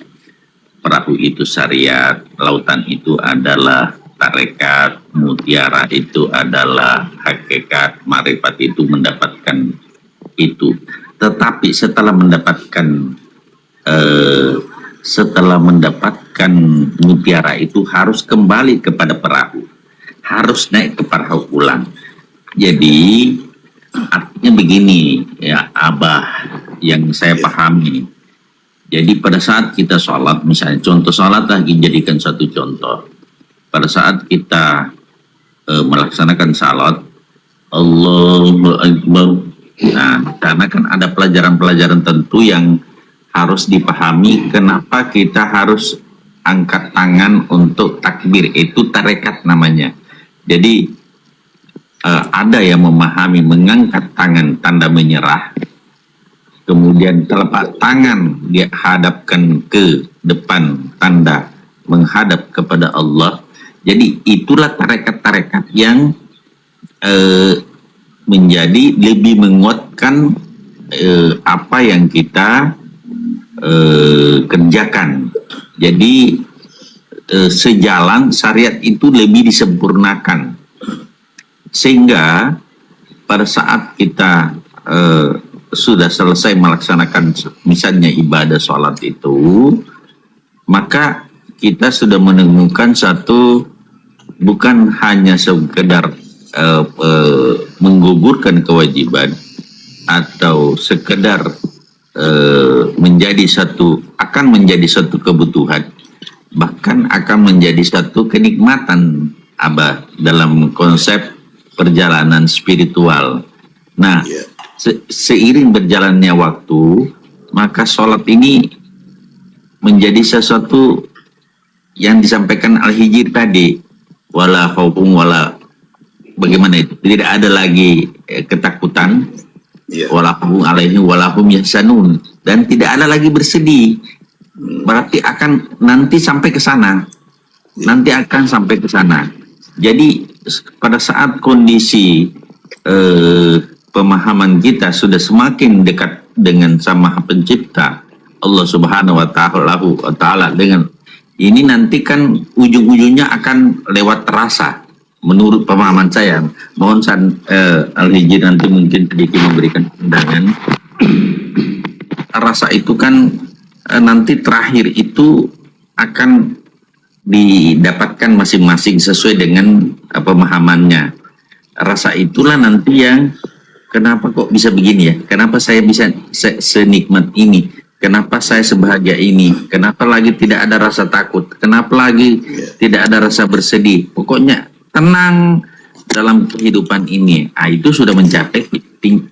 Perahu itu syariat, lautan itu adalah tarekat, mutiara itu adalah hakikat, marifat itu mendapatkan itu. Tetapi setelah mendapatkan mutiara itu harus kembali kepada perahu, harus naik ke perahu ulang. Jadi artinya begini ya Abah, yang saya pahami. Jadi pada saat kita sholat, misalnya contoh sholat lagi jadikan satu contoh. Pada saat kita melaksanakan sholat, Allahu Akbar. Nah, karena kan ada pelajaran-pelajaran tentu yang harus dipahami kenapa kita harus angkat tangan untuk takbir, itu tarekat namanya. Jadi ada yang memahami mengangkat tangan tanda menyerah, kemudian telapak tangan dia hadapkan ke depan tanda menghadap kepada Allah. Jadi itulah tarekat-tarekat yang menjadi lebih menguatkan apa yang kita kerjakan. Jadi sejalan syariat itu lebih disempurnakan, sehingga pada saat kita sudah selesai melaksanakan misalnya ibadah sholat itu, maka kita sudah menemukan satu, bukan hanya sekedar menggugurkan kewajiban atau sekedar menjadi satu kebutuhan, bahkan akan menjadi satu kenikmatan Abah dalam konsep perjalanan spiritual. Nah, seiring berjalannya waktu, maka sholat ini menjadi sesuatu yang disampaikan Al-Hijr tadi, wala khaufun wala, bagaimana itu, tidak ada lagi ketakutan, wala khaufun alaihim wala hum yahzanun, dan tidak ada lagi bersedih. Berarti akan nanti sampai ke sana, nanti akan sampai ke sana. Jadi pada saat kondisi pemahaman kita sudah semakin dekat dengan Sang Pencipta Allah Subhanahu wa taala, dengan ini nanti kan ujung-ujungnya akan lewat rasa, menurut pemahaman saya. Mohon Al-Hijr nanti mungkin sedikit memberikan pandangan. Rasa itu kan nanti terakhir itu akan didapatkan masing-masing sesuai dengan pemahamannya. Rasa itulah nanti yang kenapa kok bisa begini ya, kenapa saya bisa senikmat ini, kenapa saya sebahagia ini, kenapa lagi tidak ada rasa takut, kenapa lagi tidak ada rasa bersedih, pokoknya tenang dalam kehidupan ini. Itu sudah mencapai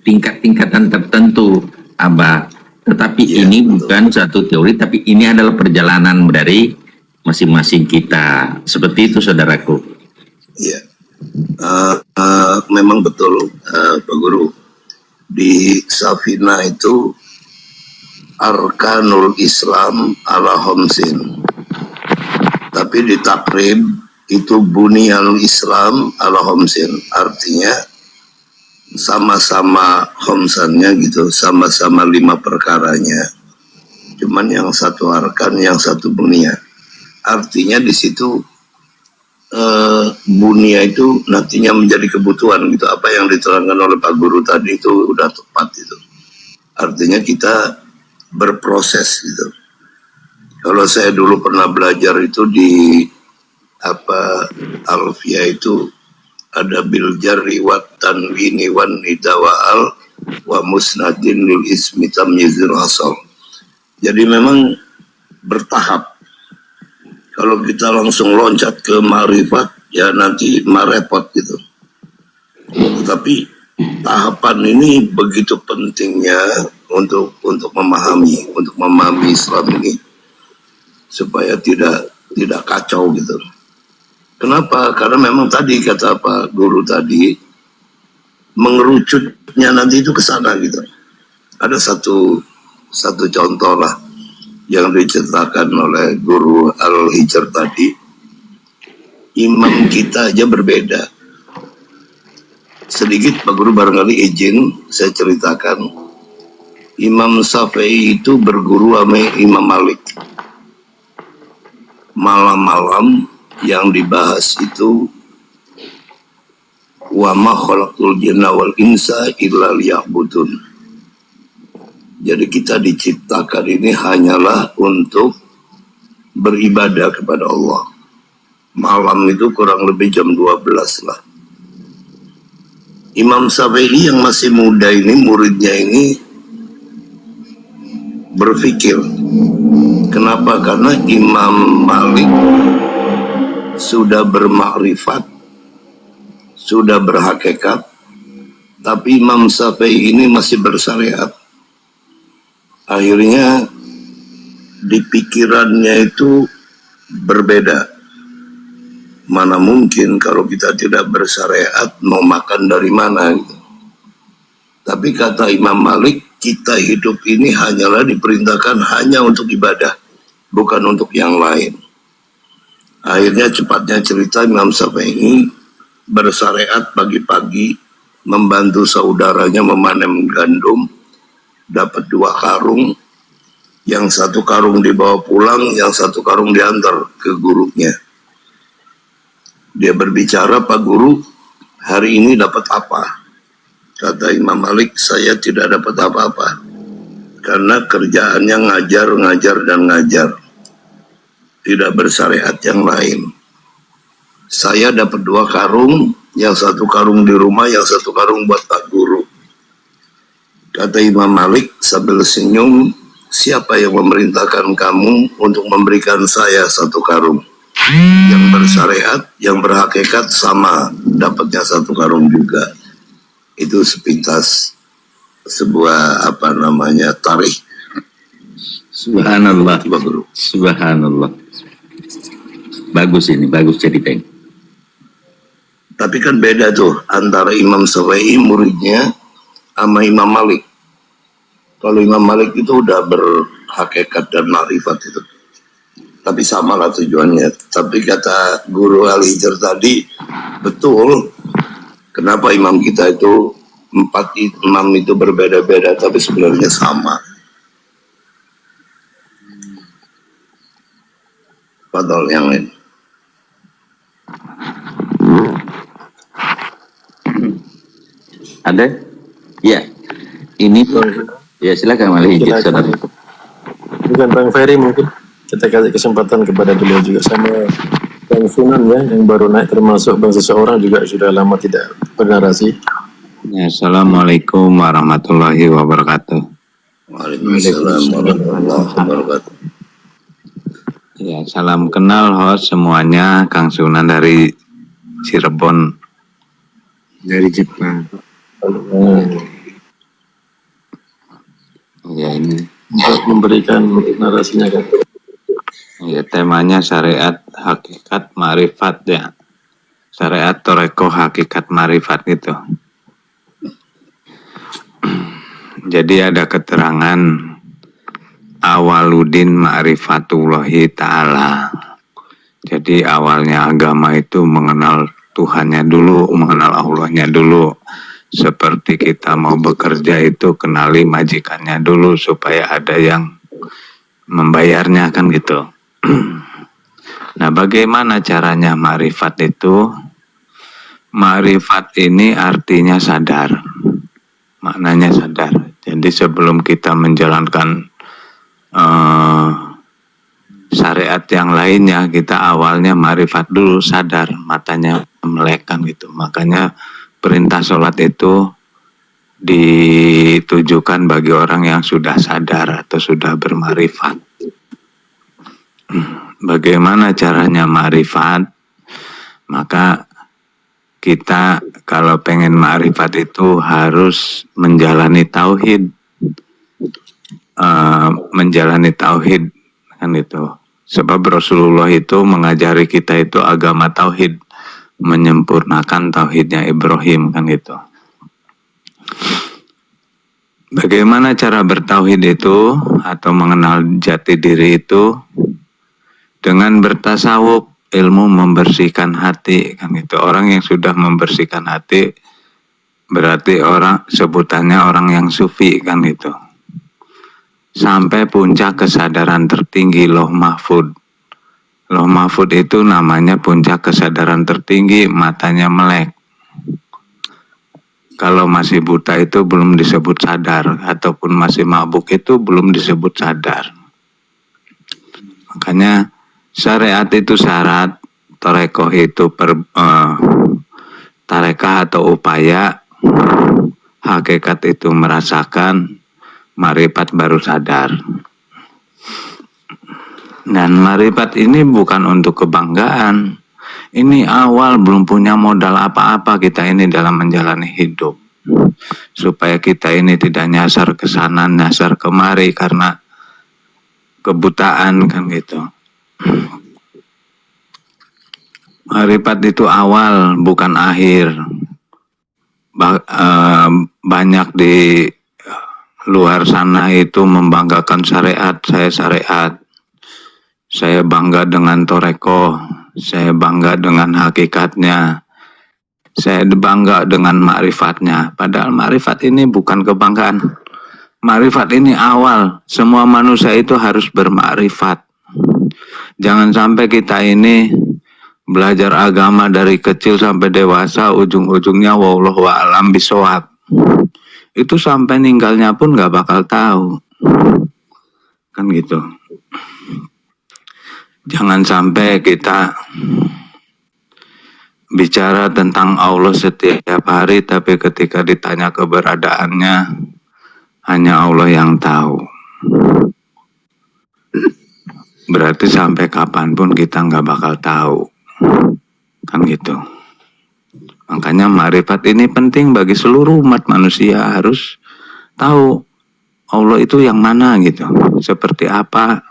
tingkat-tingkatan tertentu Abah. Tetapi ini bukan satu teori, tapi ini adalah perjalanan dari masing-masing kita. Seperti itu saudaraku. Iya, memang betul Pak Guru. Di Safina itu Arkanul Islam ala Homsin, tapi di Takrib itu Bunyal Islam ala Homsin, artinya sama-sama homsannya gitu, sama-sama 5 perkaranya, cuman yang satu arkan, yang satu bunia. Artinya di situ bunia itu nantinya menjadi kebutuhan gitu. Apa yang diterangkan oleh Pak Guru tadi itu udah tepat itu. Artinya kita berproses gitu. Kalau saya dulu pernah belajar itu di Alfia itu ada bil jarri wa tanwini wan nidawa'al wa musnadin lil ismi tamyizir asal. Jadi memang bertahap. Kalau kita langsung loncat ke marifat, ya nanti marepot gitu. Tapi tahapan ini begitu pentingnya untuk memahami Islam ini. supaya tidak kacau gitu. Kenapa? Karena memang tadi kata Pak Guru tadi, mengerucutnya nanti itu ke sana gitu. Ada satu contoh lah yang diceritakan oleh Guru Al-Hijr tadi. Imam kita aja berbeda. Sedikit Pak Guru barangkali izin saya ceritakan. Imam Syafi'i itu berguru sama Imam Malik. Malam-malam yang dibahas itu wa ma khalaqul jinna wal insa illa liya'budun. Jadi kita diciptakan ini hanyalah untuk beribadah kepada Allah. Malam itu kurang lebih jam 12 lah. Imam Syafi'i yang masih muda ini, muridnya ini berpikir. Kenapa? Karena Imam Malik sudah bermakrifat, sudah berhakikat, tapi Imam Syafi'i ini masih bersyariat. Akhirnya di pikirannya itu berbeda. Mana mungkin kalau kita tidak bersyariat mau makan dari mana gitu. Tapi kata Imam Malik, kita hidup ini hanyalah diperintahkan hanya untuk ibadah, bukan untuk yang lain. Akhirnya cepatnya cerita Imam Syafi'i bersyariat pagi-pagi, membantu saudaranya memanen gandum, dapat 2 karung, yang 1 karung dibawa pulang, yang 1 karung diantar ke gurunya. Dia berbicara, Pak Guru, hari ini dapat apa? Kata Imam Malik, saya tidak dapat apa-apa. Karena kerjaannya ngajar, dan ngajar. Tidak bersyariat yang lain. Saya dapat 2 karung, yang 1 karung di rumah, yang 1 karung buat Pak Guru. Kata Imam Malik sambil senyum, siapa yang memerintahkan kamu untuk memberikan saya 1 karung? Yang bersyariat, yang berhakikat sama, dapatnya 1 karung juga. Itu sepintas sebuah tarikh. Subhanallah. Subhanallah. Bagus ini, bagus ceritanya. Tapi kan beda tuh antara Imam Syafi'i muridnya sama Imam Malik. Kalau Imam Malik itu udah berhakikat dan makrifat itu. Tapi sama lah tujuannya. Tapi kata Guru Al-Hijr tadi, betul. Kenapa imam kita itu 4 imam itu berbeda-beda, tapi sebenarnya sama. Padahal yang lain. Ada? Ya. Ini ya silakan Al Hijr, saudara. Bukan Bang Ferry, mungkin kita kasih kesempatan kepada beliau juga, sama Bang Sunan ya, yang baru naik, termasuk Bang seseorang juga sudah lama tidak bernarasi. Ya, Assalamualaikum warahmatullahi wabarakatuh. Waalaikumsalam warahmatullahi wabarakatuh. Ya, salam kenal host semuanya, Kang Sunan dari Cirebon. Dari Jepang. Ya, ini Untuk memberikan narasinya kan. ya temanya syariat hakikat ma'rifat ya. Syariat toreko hakikat ma'rifat itu. Jadi ada keterangan awaludin ma'rifatullahi ta'ala. Jadi awalnya agama itu mengenal Tuhannya dulu, mengenal Allahnya dulu. Seperti kita mau bekerja itu kenali majikannya dulu supaya ada yang membayarnya kan gitu. Nah, bagaimana caranya ma'rifat itu? Ma'rifat ini artinya sadar. Maknanya sadar. Jadi sebelum kita menjalankan syariat yang lainnya, kita awalnya ma'rifat dulu, sadar, matanya melek gitu. Makanya perintah sholat itu ditujukan bagi orang yang sudah sadar atau sudah bermarifat. Bagaimana caranya ma'rifat? Maka kita kalau pengen ma'rifat itu harus menjalani tauhid. Menjalani tauhid kan itu. Sebab Rasulullah itu mengajari kita itu agama tauhid, menyempurnakan tauhidnya Ibrahim, kan gitu. Bagaimana cara bertauhid itu atau mengenal jati diri itu? Dengan bertasawuf, ilmu membersihkan hati, kan gitu. Orang yang sudah membersihkan hati berarti orang sebutannya orang yang sufi, kan gitu. Sampai puncak kesadaran tertinggi Lauh Mahfud. Lauh Mahfud itu namanya puncak kesadaran tertinggi, matanya melek. Kalau masih buta itu belum disebut sadar, ataupun masih mabuk itu belum disebut sadar. Makanya syariat itu syarat, tarekoh itu tarekah atau upaya, hakikat itu merasakan, marifat baru sadar. Dan marifat ini bukan untuk kebanggaan. Ini awal, belum punya modal apa-apa kita ini dalam menjalani hidup. Supaya kita ini tidak nyasar ke sana, nyasar kemari karena kebutaan, kan gitu. Marifat itu awal, bukan akhir. Banyak di luar sana itu membanggakan syariat, saya bangga dengan toreko, saya bangga dengan hakikatnya, saya bangga dengan ma'rifatnya. Padahal ma'rifat ini bukan kebanggaan. Ma'rifat ini awal, semua manusia itu harus berma'rifat. Jangan sampai kita ini belajar agama dari kecil sampai dewasa, ujung-ujungnya wallahu a'lam bishawab. Itu sampai ninggalnya pun gak bakal tahu, kan gitu. Jangan sampai kita bicara tentang Allah setiap hari, tapi ketika ditanya keberadaannya hanya Allah yang tahu. Berarti sampai kapanpun kita gak bakal tahu, kan gitu. Makanya ma'rifat ini penting bagi seluruh umat manusia, harus tahu Allah itu yang mana gitu, seperti apa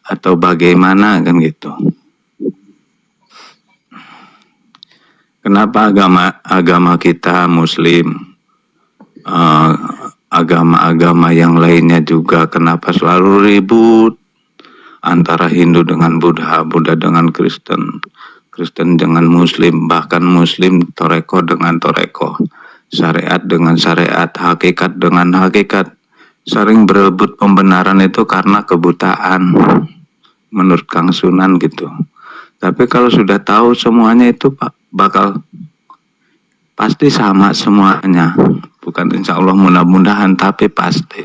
atau bagaimana, kan gitu. Kenapa agama kita Muslim, agama-agama yang lainnya juga kenapa selalu ribut antara Hindu dengan Buddha, Buddha dengan Kristen, Kristen dengan Muslim, bahkan Muslim toreko dengan toreko, syariat dengan syariat, hakikat dengan hakikat. Sering berebut pembenaran itu karena kebutaan, menurut Kang Sunan gitu. Tapi kalau sudah tahu semuanya itu bakal pasti sama semuanya. Bukan insya Allah, mudah-mudahan, tapi pasti.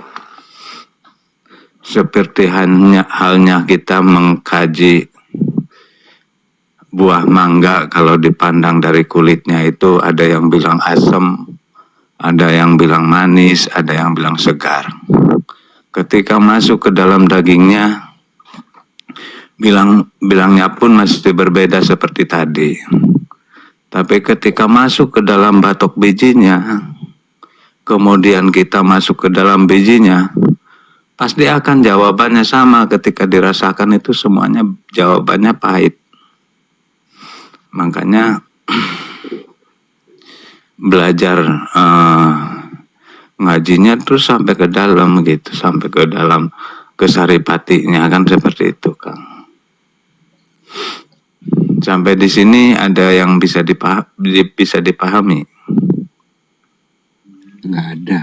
Seperti halnya kita mengkaji buah mangga, kalau dipandang dari kulitnya itu ada yang bilang asam, ada yang bilang manis, ada yang bilang segar. Ketika masuk ke dalam dagingnya, bilangnya pun masih berbeda seperti tadi. Tapi ketika masuk ke dalam batok bijinya, kemudian kita masuk ke dalam bijinya, pasti akan jawabannya sama. Ketika dirasakan itu semuanya jawabannya pahit. Makanya belajar ngajinya terus sampai ke dalam gitu, sampai ke dalam kesaripatinya, kan seperti itu, Kang. Sampai di sini ada yang bisa dipahami? Nggak ada.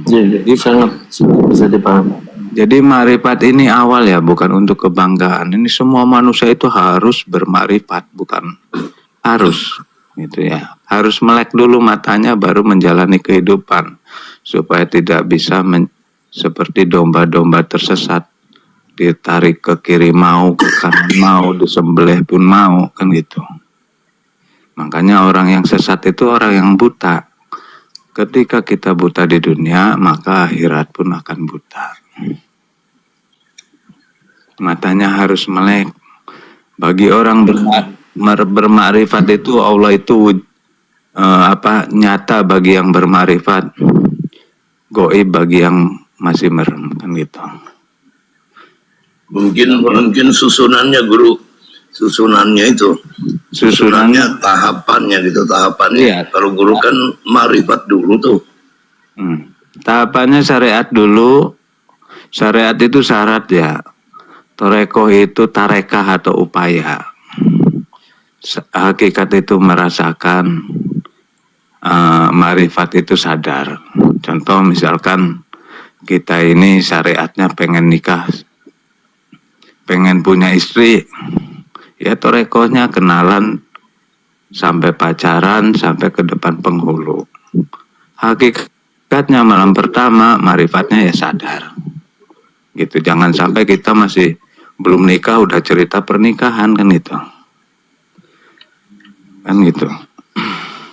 Jadi sangat bisa dipahami. Jadi marifat ini awal ya, bukan untuk kebanggaan. Ini semua manusia itu harus bermarifat, bukan harus gitu ya. Harus melek dulu matanya baru menjalani kehidupan, supaya tidak bisa seperti domba-domba tersesat, ditarik ke kiri mau, ke kanan mau, disembelih pun mau, kan gitu. Makanya orang yang sesat itu orang yang buta. Ketika kita buta di dunia, maka akhirat pun akan buta. Matanya harus melek. Bagi orang bermakrifat itu, Allah itu nyata bagi yang bermakrifat, goib bagi yang masih merem, kan gitu. Mungkin susunannya guru, susunannya itu, susunannya tahapannya gitu, tahapannya. Iya. Kalau guru kan marifat dulu tuh. Tahapannya syariat dulu. Syariat itu syarat ya. Toreko itu tarekah atau upaya. Hakikat itu merasakan, marifat itu sadar. Contoh misalkan kita ini syariatnya pengen nikah, pengen punya istri, ya torekohnya kenalan sampai pacaran sampai ke depan penghulu. Hakikatnya malam pertama marifatnya ya sadar. Gitu, jangan sampai kita masih belum nikah udah cerita pernikahan kan gitu. Kan gitu.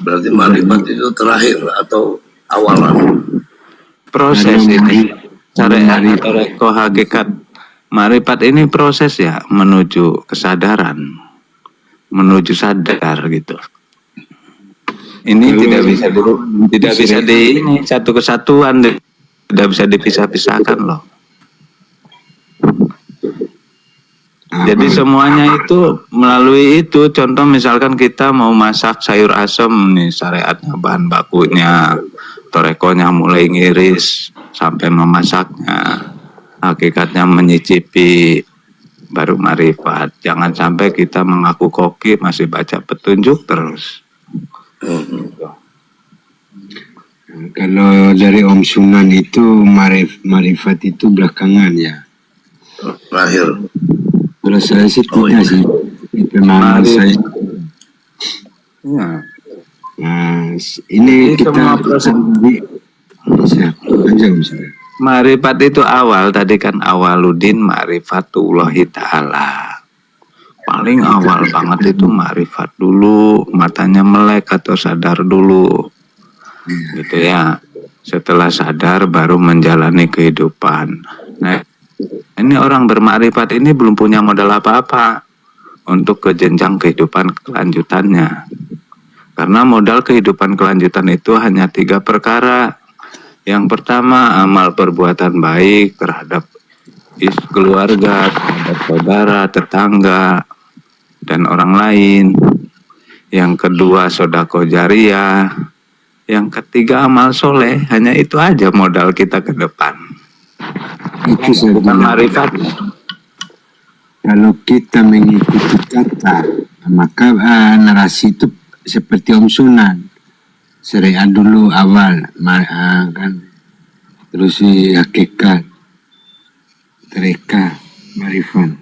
Berarti marifat itu terakhir atau awalan? Proses ini syariat atau reko hakikat marifat ini proses ya menuju kesadaran, menuju sadar gitu. Ini tidak bisa di ini satu kesatuan, tidak bisa dipisah-pisahkan loh. Jadi semuanya itu melalui itu. Contoh misalkan kita mau masak sayur asem nih, syariatnya bahan bakunya, torekonya mulai ngiris sampai memasaknya, hakikatnya menyicipi, baru marifat. Jangan sampai kita mengaku koki masih baca petunjuk terus. Kalau dari Om Sunan itu marifat itu belakangan ya. Terakhir. Kalau saya sih tidak sih. Pemahaman saya. Ya. Nah, ini Jadi kita semua proses misalnya. marifat itu awal, tadi kan awaludin ma'rifatullahi ta'ala. Paling awal banget itu marifat dulu, matanya melek atau sadar dulu. Gitu ya. Setelah sadar baru menjalani kehidupan. Nah, ini orang bermakrifat ini belum punya modal apa-apa untuk ke jenjang kehidupan kelanjutannya. Karena modal kehidupan kelanjutan itu hanya 3 perkara. Yang pertama, amal perbuatan baik terhadap keluarga, terhadap saudara, tetangga, dan orang lain. Yang kedua, sodako jariyah. Yang ketiga, amal soleh. Hanya itu aja modal kita ke depan. Itu saya Bukan bilang. marifat. Kalau kita mengikuti kata, maka narasi itu seperti Om Sunan. Syariat dulu awal, kan. Terus hakikat, tereka, marifat.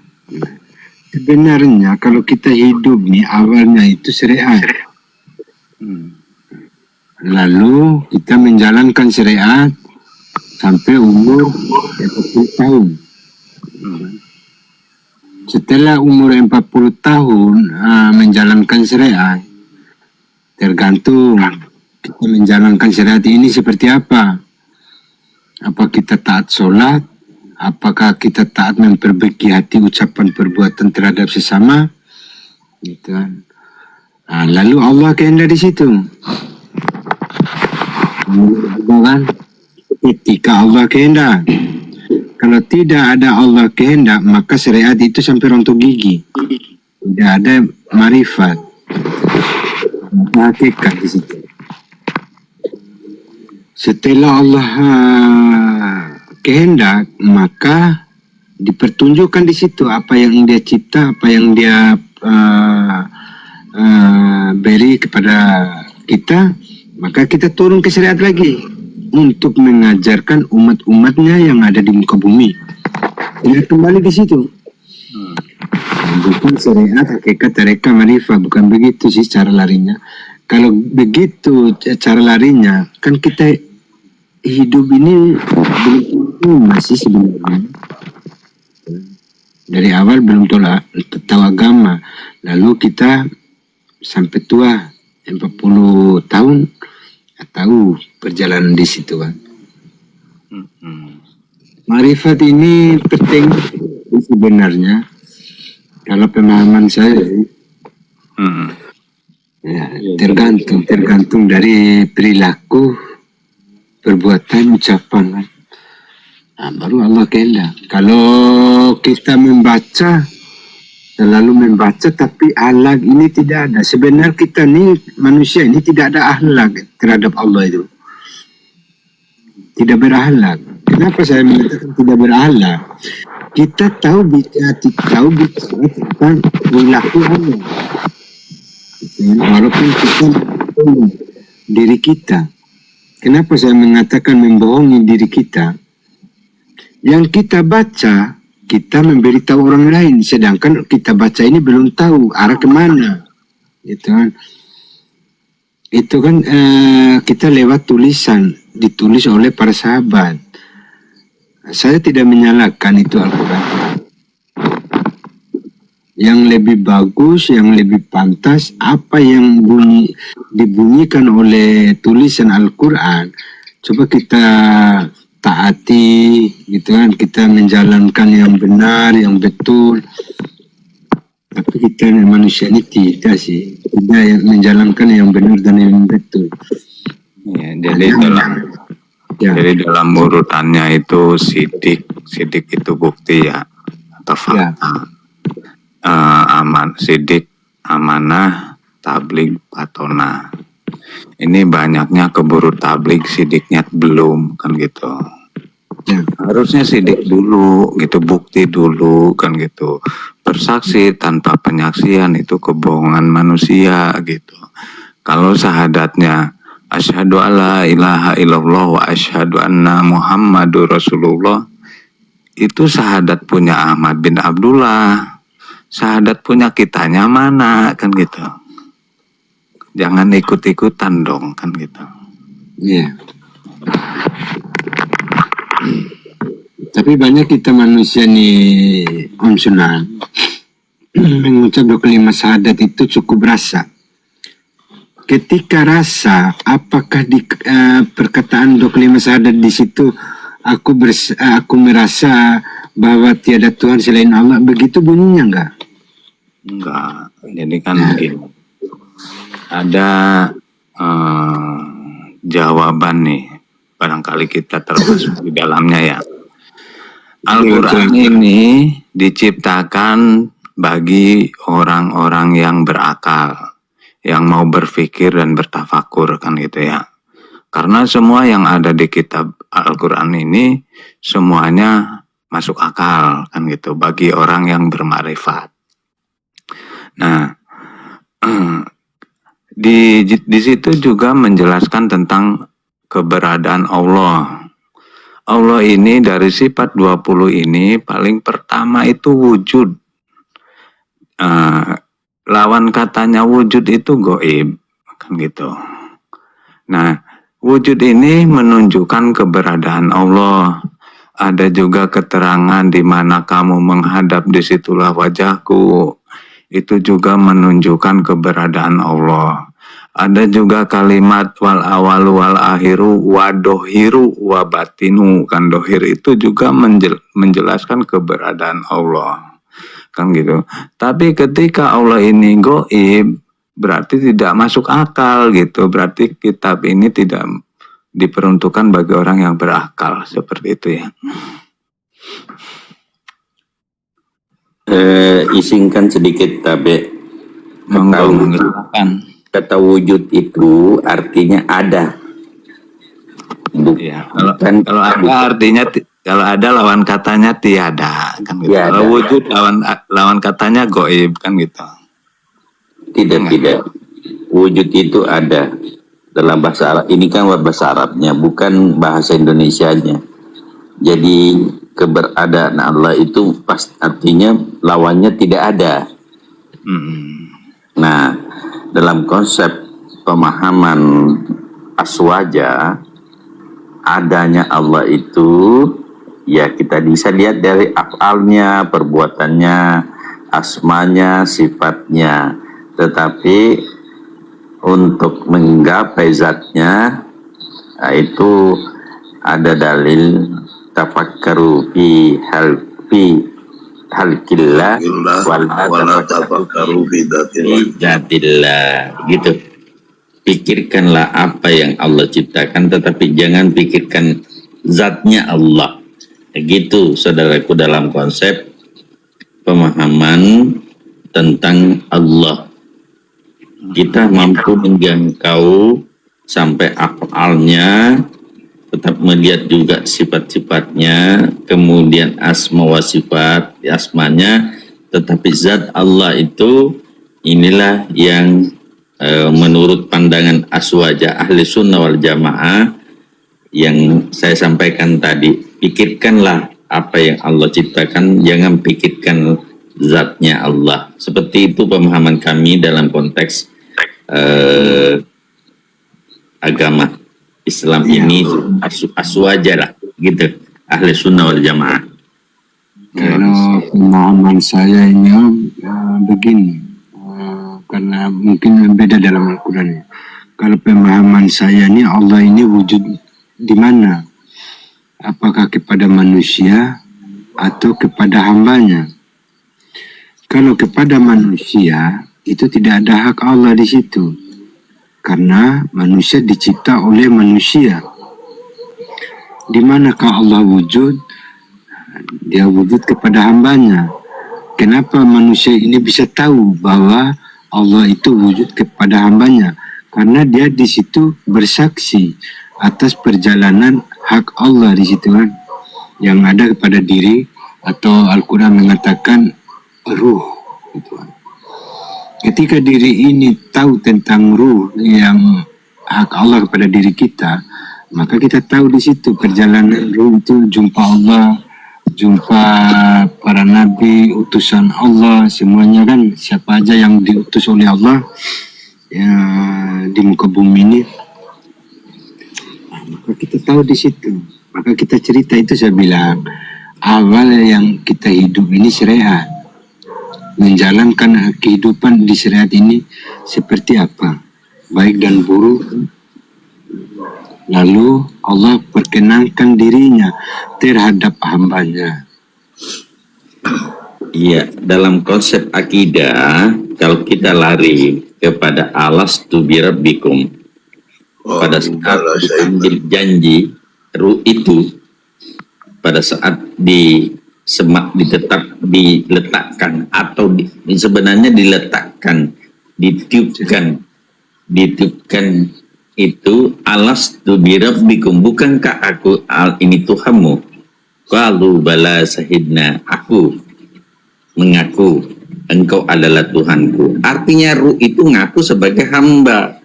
Sebenarnya kalau kita hidup nih awalnya itu syariat. Lalu kita menjalankan syariat sampai umur 40 tahun. Setelah umur 40 tahun menjalankan syariat, tergantung kita menjalankan syariat ini seperti apa. Apa kita taat sholat? Apakah kita taat memperbaiki hati ucapan perbuatan terhadap sesama? Gitu kan. Lalu Allah kehendak di situ. Kan? Ketika Allah kehendak. Kalau tidak ada Allah kehendak, maka syariat itu sampai rontok gigi. Tidak ada marifat. Hakikat di situ. Setelah Allah kehendak, maka dipertunjukkan di situ apa yang Dia cipta, apa yang Dia beri kepada kita, maka kita turun ke syariat lagi untuk mengajarkan umat-umatnya yang ada di muka bumi. Dia kembali di situ. Bukan syariat, hakikat, tareka, marifah, bukan begitu sih cara larinya. Kalau begitu cara larinya, kan kita hidup ini belum masih sebenarnya. Dari awal belum tahu agama, lalu kita sampai tua 40 tahun tahu perjalanan di situ kan. Marifat ini penting sebenarnya. Kalau pemahaman saya ya, tergantung dari perilaku, perbuatan, ucapan kan. baru Allah kehendak. Kalau kita membaca, terlalu membaca tapi akhlak ini tidak ada. Sebenarnya kita ni manusia ini tidak ada akhlak terhadap Allah itu. Tidak berakhlak. Kenapa saya mengatakan tidak berakhlak? Kita tahu bicara tentang perilaku Allah. Walaupun kita membohongi diri kita. Kenapa saya mengatakan membohongi diri kita? Yang kita baca, kita memberitahu orang lain, sedangkan kita baca ini belum tahu arah kemana, gitu kan? Itu kan kita lewat tulisan, ditulis oleh para sahabat. Saya tidak menyalahkan itu Al-Quran. Yang lebih bagus, yang lebih pantas, apa yang dibunyikan oleh tulisan Al-Quran, coba kita taati, gitu kan, kita menjalankan yang benar, yang betul. Tapi kita manusia ini tidak sih, tidak yang menjalankan yang benar dan yang betul. Ya, jadi dalam urutannya itu sidik itu bukti ya, atau fakta. Sidik, amanah, tabligh, patona. Ini banyaknya keburu tabligh, sidiknya belum, kan gitu. Ya. Harusnya sidik dulu, gitu, bukti dulu, kan gitu. Bersaksi tanpa penyaksian itu kebohongan manusia, gitu. Kalau syahadatnya asyhadu alla ilaha illallah wa asyhadu anna Muhammadur Rasulullah, itu syahadat punya Ahmad bin Abdullah. Syahadat punya kitanya mana, kan gitu. Jangan ikut-ikutan dong, kan gitu. Iya. Tapi banyak kita manusia nih, Om Sunan, mengucap 25 syahadat itu cukup rasa. Ketika rasa, apakah di perkataan 25 syahadat di situ aku merasa bahwa tiada Tuhan selain Allah, begitu bunyinya enggak? Enggak. Jadi kan begini. Ada jawaban nih, barangkali kita termasuk di dalamnya ya. Al-Quran ini diciptakan bagi orang-orang yang berakal, yang mau berpikir dan bertafakur, kan gitu ya. Karena semua yang ada di kitab Al-Quran ini semuanya masuk akal, kan gitu, bagi orang yang bermarifat. Nah, di situ juga menjelaskan tentang keberadaan Allah. Allah ini dari sifat 20 ini paling pertama itu wujud. Lawan katanya wujud itu goib, kan gitu. Nah, wujud ini menunjukkan keberadaan Allah. Ada juga keterangan di mana kamu menghadap, disitulah wajahku. Itu juga menunjukkan keberadaan Allah. Ada juga kalimat wal awalu wal akhiru wa dohiru wa batinu, kan dohir itu juga menjelaskan keberadaan Allah, kan gitu. Tapi ketika Allah ini goib, berarti tidak masuk akal gitu. Berarti kitab ini tidak diperuntukkan bagi orang yang berakal, seperti itu ya. Isingkan sedikit Tabe. Kata wujud itu artinya ada. Ya, kalau ada artinya, kalau ada lawan katanya tiada, kan gitu. Tiada. Kalau wujud lawan katanya goib, kan gitu. Tidak. Wujud itu ada dalam bahasa Arab. Ini kan bahasa Arabnya, bukan bahasa Indonesianya. Jadi keberadaan Allah itu pas artinya lawannya tidak ada. Nah, dalam konsep pemahaman aswaja, adanya Allah itu ya kita bisa lihat dari afalnya, perbuatannya, asmanya, sifatnya. Tetapi untuk menggapai zatnya, itu ada dalil tafakkaru fi halqillah wala tafakkaru fi dzatillah, gitu. Pikirkanlah apa yang Allah ciptakan, tetapi jangan pikirkan zatnya Allah. Begitu saudaraku dalam konsep pemahaman tentang Allah. Kita mampu menjangkau sampai afalnya, tetap melihat juga sifat-sifatnya, kemudian asma wa sifat, asmanya, tetapi zat Allah itu inilah yang menurut pandangan aswaja ahli sunnah wal jamaah yang saya sampaikan tadi. Pikirkanlah apa yang Allah ciptakan, jangan pikirkan zatnya Allah. Seperti itu pemahaman kami dalam konteks agama Islam ini, aswaja lah gitu, ahli sunnah wal jamaah. Kalau pemahaman saya ini begini, karena mungkin beda dalam Al-Quran ya. Kalau pemahaman saya ini, Allah ini wujud di mana? Apakah kepada manusia atau kepada hambanya? Kalau kepada manusia, itu tidak ada hak Allah di situ. Karena manusia dicipta oleh manusia. Di manakah Allah wujud? Dia wujud kepada hambanya. Kenapa manusia ini bisa tahu bahwa Allah itu wujud kepada hambanya? Karena dia di situ bersaksi atas perjalanan hak Allah di situ kan, yang ada kepada diri, atau Al-Quran mengatakan ruh gitu kan. Ketika diri ini tahu tentang ruh yang hak Allah kepada diri kita, maka kita tahu di situ perjalanan ruh itu jumpa Allah, jumpa para nabi, utusan Allah, semuanya kan, siapa aja yang diutus oleh Allah ya, di muka bumi ini. Maka kita tahu di situ, maka kita cerita. Itu saya bilang, awal yang kita hidup ini syariat, menjalankan kehidupan di syariat ini seperti apa, baik dan buruk. Lalu Allah perkenankan dirinya terhadap hambanya. Iya, dalam konsep akidah, kalau kita lari kepada alastu birabbikum, pada saat diambil janji, ruh itu pada saat diletakkan atau sebenarnya diletakkan, ditiupkan itu alastu birabbikum, bukankah aku ini Tuhanmu? Qalu bala sahidna, aku mengaku engkau adalah Tuhanku. Artinya ruh itu ngaku sebagai hamba.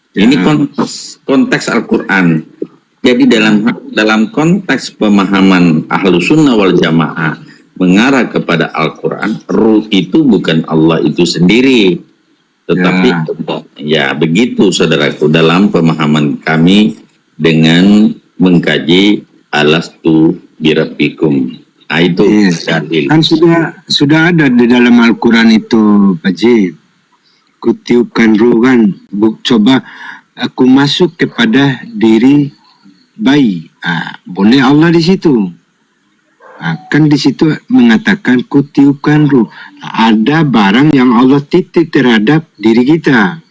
Ini konteks Al-Quran. Jadi dalam konteks pemahaman ahlu sunnah wal jamaah mengarah kepada Al-Quran, ruh itu bukan Allah itu sendiri, tetapi ya begitu saudaraku dalam pemahaman kami dengan mengkaji alastu birabbikum. Itu dalil. Kan sudah ada di dalam Al-Quran itu, Pak Ji. Kutiupkan ruh kan, coba aku masuk kepada diri bayi. Boleh Allah di situ. Kan di situ mengatakan kutiupkan ruh. Ada barang yang Allah titip terhadap diri kita.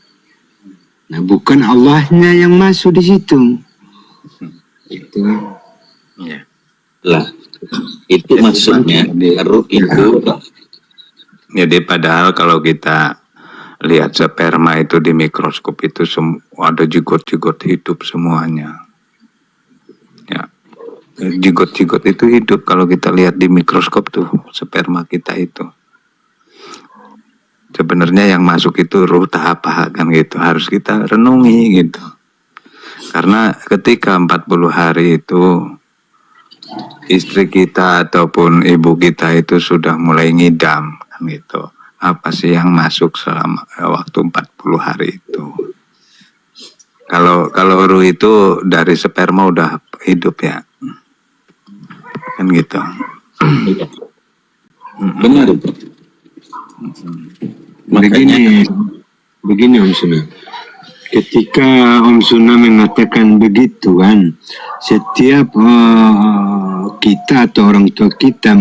Nah, bukan Allahnya yang masuk di situ. Itu. Ya. Lah, itu maksudnya ruh itu. Jadi padahal kalau kita lihat sperma itu di mikroskop itu ada jigot-jigot hidup semuanya. Ya, jigot-jigot itu hidup kalau kita lihat di mikroskop tuh sperma kita itu. Sebenarnya yang masuk itu ruh tahap apa kan gitu, harus kita renungi gitu. Karena ketika 40 hari itu istri kita ataupun ibu kita itu sudah mulai ngidam kan gitu. Apa sih yang masuk selama waktu 40 hari itu? Kalau ruh itu dari sperma udah hidup ya, kan gitu. Benar itu. Begini Om Suna. Ketika Om Suna mengatakan begitu kan, setiap kita atau orang tua kita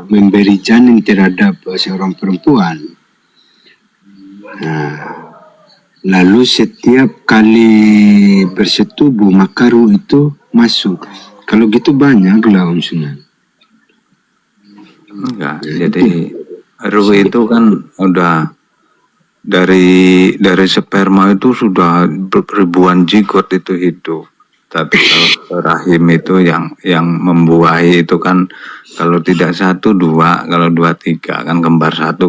memberi janin terhadap seorang perempuan. Nah, lalu setiap kali bersetubuh maka ruh itu masuk. Kalau gitu banyak lah Om Sunan. Enggak, jadi ruh itu kan udah dari sperma itu sudah ribuan zigot itu hidup. Tapi kalau rahim itu yang membuahi itu kan kalau tidak satu dua, kalau dua tiga kan kembar satu,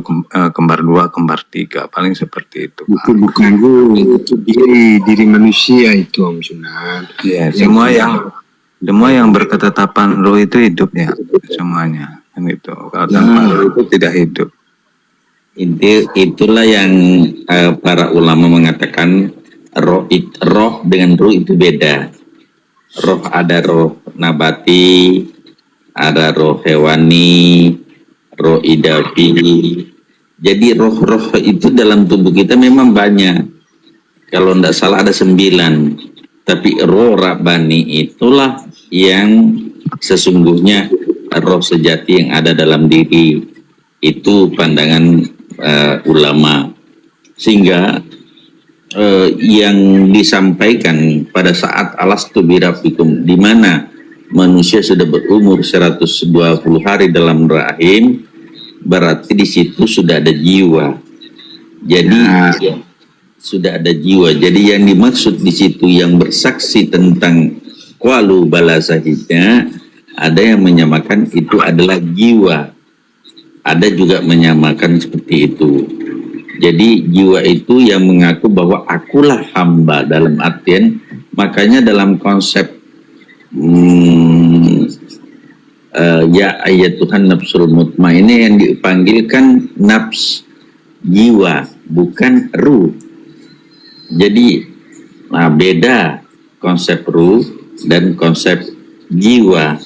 kembar dua, kembar tiga, paling seperti itu. Itu bukan ruh, itu diri manusia itu Om Sunan. Ya, semua yang berketetapan roh itu hidup ya, semuanya kan itu. Kalau tanpa roh itu tidak hidup. Itulah yang para ulama mengatakan roh dengan ruh itu beda. Roh ada roh nabati, ada roh hewani, roh idafi. Jadi roh-roh itu dalam tubuh kita memang banyak. Kalau tidak salah ada 9. Tapi roh Rabbani itulah yang sesungguhnya roh sejati yang ada dalam diri. Itu pandangan ulama. Sehingga yang disampaikan pada saat alastu birabbikum, di mana manusia sudah berumur 120 hari dalam rahim, berarti di situ sudah ada jiwa. Jadi sudah ada jiwa. Jadi yang dimaksud di situ yang bersaksi tentang qalu bala sahidnya, ada yang menyamakan itu adalah jiwa. Ada juga menyamakan seperti itu. Jadi jiwa itu yang mengaku bahwa akulah hamba, dalam artian makanya dalam konsep ya ayat Tuhan nafsul mutmainnah yang dipanggilkan nafs, jiwa, bukan ruh. Jadi beda konsep ruh dan konsep jiwa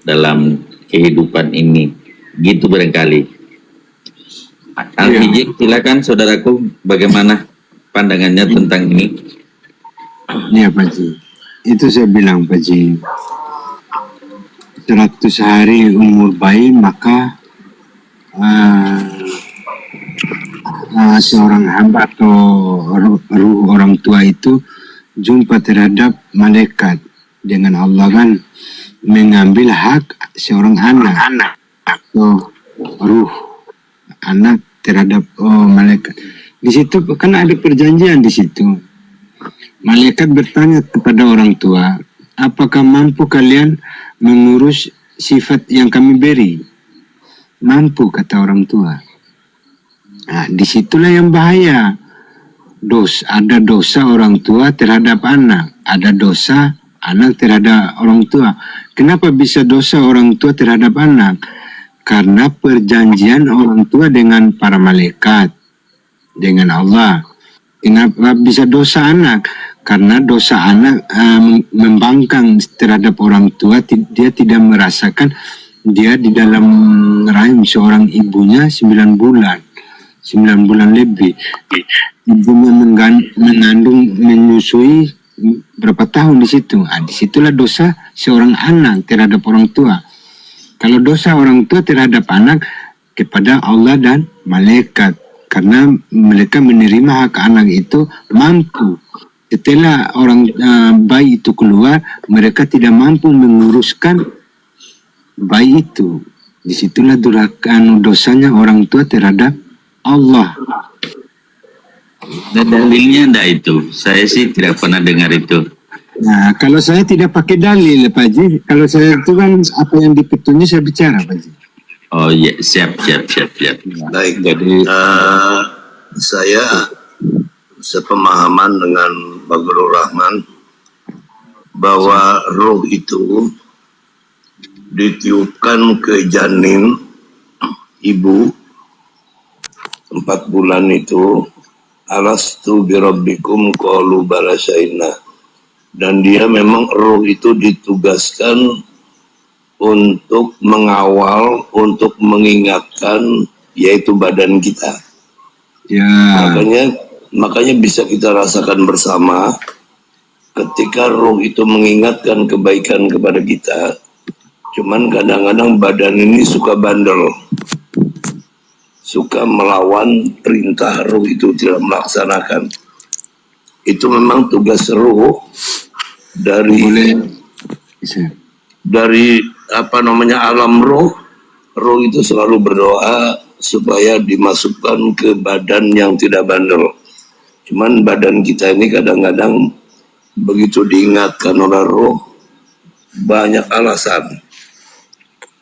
dalam kehidupan ini, gitu barangkali. Al-Hijik, silakan saudaraku, bagaimana pandangannya tentang ini? Iya Pak Ji, itu saya bilang Pak Ji, 100 hari umur bayi maka seorang hamba atau ruh orang tua itu jumpa terhadap malaikat, dengan Allah kan mengambil hak seorang anak atau ruh anak terhadap malaikat. Di situ kan ada perjanjian di situ. Malaikat bertanya kepada orang tua, apakah mampu kalian mengurus sifat yang kami beri? Mampu, kata orang tua. Nah, disitulah yang bahaya. Ada dosa orang tua terhadap anak, ada dosa anak terhadap orang tua. Kenapa bisa dosa orang tua terhadap anak? Karena perjanjian orang tua dengan para malaikat, dengan Allah. Kenapa bisa dosa anak? Karena dosa anak membangkang terhadap orang tua, dia tidak merasakan dia di dalam rahim seorang ibunya 9 bulan. 9 bulan lebih. Ibunya mengandung, menyusui berapa tahun di situ. Disitulah dosa seorang anak terhadap orang tua. Kalau dosa orang tua terhadap anak kepada Allah dan malaikat, karena mereka menerima hak anak itu mampu. Setelah orang bayi itu keluar, mereka tidak mampu menguruskan bayi itu. Disitulah dosanya orang tua terhadap Allah. Ada dalilnya enggak itu? Saya sih tidak pernah dengar itu. Nah, kalau saya tidak pakai dalil, Pak Ji. Kalau saya itu kan apa yang dipetunjuk saya bicara, Pak Ji. Oh iya, siap. Baik, Jadi saya sepemahaman dengan Pak Guru Rahman bahwa roh itu ditiupkan ke janin ibu 4 bulan itu, alastu birabbikum qalu bala syahidna. Dan dia memang roh itu ditugaskan untuk mengawal, untuk mengingatkan, yaitu badan kita. Ya. Makanya bisa kita rasakan bersama ketika roh itu mengingatkan kebaikan kepada kita. Cuman kadang-kadang badan ini suka bandel, suka melawan perintah roh itu, tidak melaksanakan. Itu memang tugas roh dari dari alam roh itu selalu berdoa supaya dimasukkan ke badan yang tidak bandel. Cuman badan kita ini kadang-kadang begitu diingatkan oleh roh banyak alasan.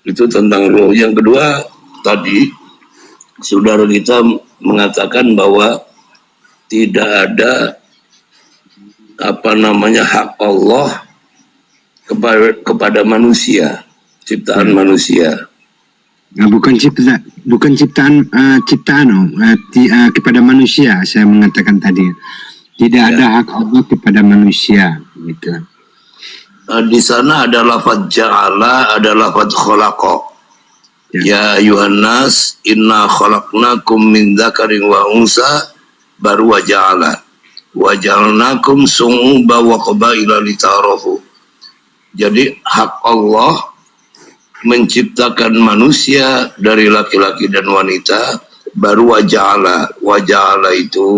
Itu tentang roh. Yang kedua, tadi saudara kita mengatakan bahwa tidak ada hak Allah kepada manusia, ciptaan manusia. Nah, bukan ciptaan kepada manusia. Saya mengatakan tadi tidak ada hak Allah kepada manusia, gitu. Di sana ada lafaz ja'ala, ada lafaz khalaqa. Ya ayuhan nas inna khalaqnakum min dzakarin wa unsa baru wa ja'alnakum su'uba wa qabaila lita'arafu. Jadi hak Allah menciptakan manusia dari laki-laki dan wanita, baru waja'ala itu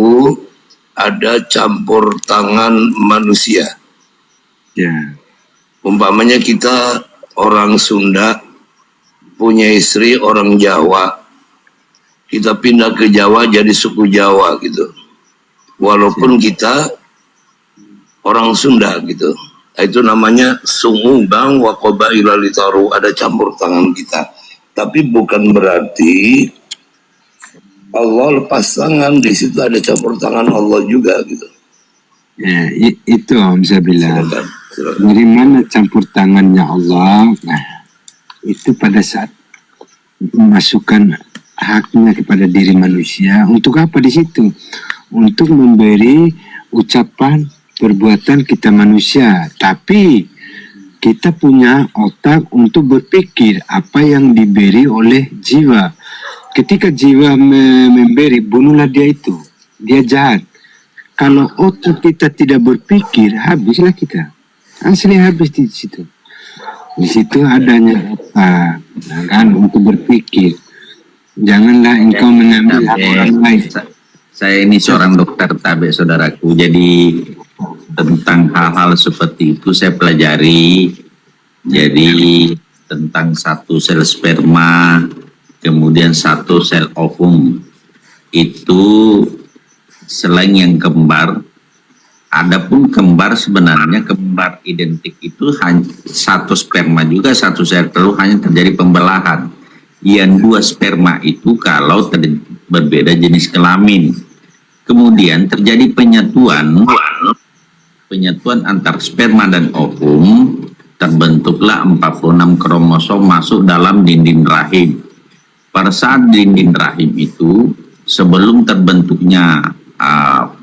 ada campur tangan manusia. Umpamanya kita orang Sunda punya istri orang Jawa, kita pindah ke Jawa jadi suku Jawa gitu, walaupun kita orang Sunda gitu. Itu namanya sungubang wa qabaila litaru, ada campur tangan kita. Tapi bukan berarti Allah lepas tangan, di situ ada campur tangan Allah juga gitu. Ya, itu Om saya bilang. Silakan. Dari mana campur tangannya Allah? Nah, itu pada saat memasukkan haknya kepada diri manusia. Untuk apa di situ? Untuk memberi ucapan perbuatan kita manusia, tapi kita punya otak untuk berpikir apa yang diberi oleh jiwa. Ketika jiwa memberi, bunuhlah dia itu, dia jahat. Kalau otak kita tidak berpikir, habislah kita. Asli habis di situ. Di situ adanya otak, kan, untuk berpikir. Janganlah engkau mengambil hak orang lain. Saya ini seorang dokter tabe, saudaraku. Jadi tentang hal-hal seperti itu saya pelajari. Jadi tentang satu sel sperma, kemudian satu sel ovum, itu selain yang kembar, adapun kembar sebenarnya kembar identik itu hanya satu sperma juga satu sel telur, hanya terjadi pembelahan. Yang dua sperma itu kalau berbeda jenis kelamin, kemudian terjadi penyatuan antar sperma dan ovum, terbentuklah 46 kromosom masuk dalam dinding rahim. Pada saat dinding rahim itu, sebelum terbentuknya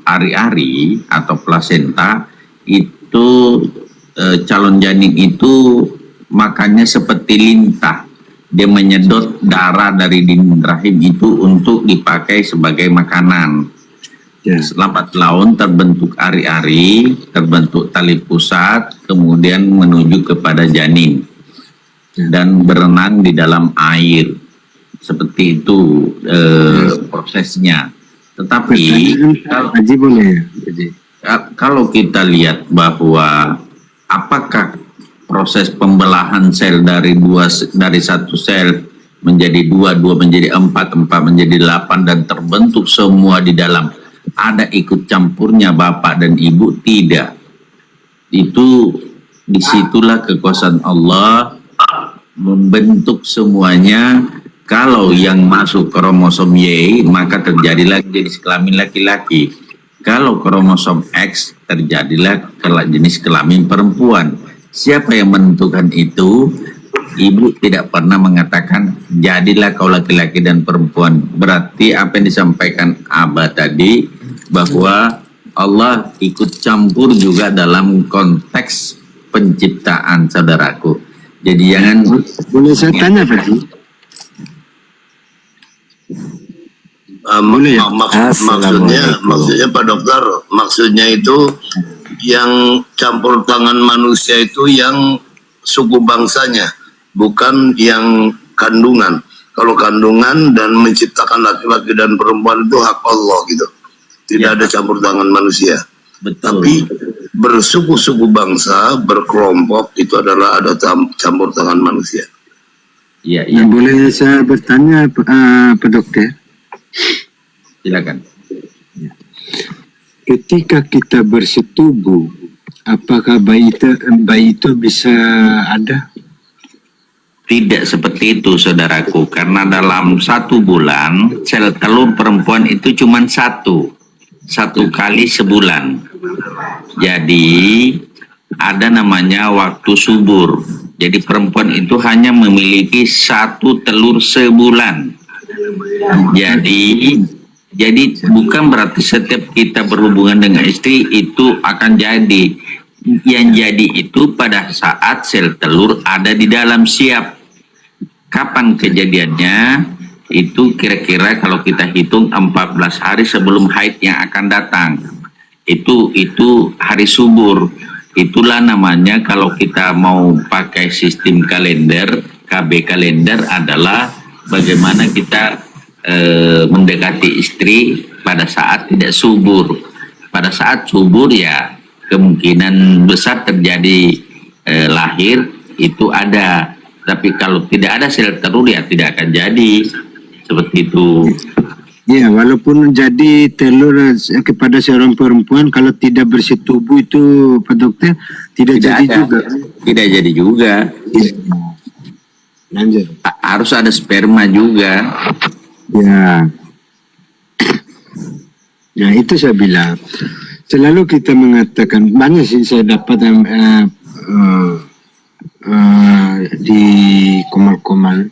ari-ari atau plasenta, itu calon janin itu makannya seperti lintah. Dia menyedot darah dari dinding rahim itu untuk dipakai sebagai makanan. Lambat laun terbentuk ari-ari, terbentuk tali pusat, kemudian menuju kepada janin dan berenang di dalam air. Seperti itu prosesnya. Tetapi kalau kita lihat bahwa apakah proses pembelahan sel dari satu sel menjadi dua menjadi empat menjadi 8 dan terbentuk semua di dalam, ada ikut campurnya bapak dan ibu? Tidak. Itu disitulah kekuasaan Allah membentuk semuanya. Kalau yang masuk kromosom Y, maka terjadilah jenis kelamin laki-laki. Kalau kromosom X, terjadilah jenis kelamin perempuan. Siapa yang menentukan itu? Ibu tidak pernah mengatakan jadilah kau laki-laki dan perempuan. Berarti apa yang disampaikan Abah tadi, bahwa Allah ikut campur juga dalam konteks penciptaan, saudaraku. Jadi jangan. Boleh saya tanya Pak? Maksudnya Pak Dokter, maksudnya itu yang campur tangan manusia itu yang suku bangsanya, bukan yang kandungan. Kalau kandungan dan menciptakan laki-laki dan perempuan itu hak Allah gitu. Tidak ada campur tangan manusia. Betul. Tapi bersuku-suku bangsa, berkelompok itu adalah ada campur tangan manusia. Iya, Yang boleh saya bertanya, Pak Dokter? silakan. Ketika kita bersetubuh, apakah bayi itu bisa ada? Tidak seperti itu, saudaraku, karena dalam 1 bulan sel telur perempuan itu cuma satu kali sebulan. Jadi ada namanya waktu subur. Jadi perempuan itu hanya memiliki 1 telur sebulan. Jadi bukan berarti setiap kita berhubungan dengan istri itu akan jadi. Yang jadi itu pada saat sel telur ada di dalam siap. Kapan kejadiannya? Itu kira-kira kalau kita hitung 14 hari sebelum haid yang akan datang. Itu hari subur. Itulah namanya kalau kita mau pakai sistem kalender, KB kalender adalah bagaimana kita mendekati istri pada saat tidak subur. Pada saat subur ya kemungkinan besar terjadi lahir itu ada. Tapi kalau tidak ada sel telur ya tidak akan jadi. Seperti itu. Ya, walaupun jadi telur kepada seorang perempuan, kalau tidak bersetubuh itu, Pak Dokter, tidak jadi ada. juga. Tidak jadi juga. Lanjut. Harus ada sperma juga. Ya. Ya, itu saya bilang. Selalu kita mengatakan, banyak sih saya dapat di komal-komal.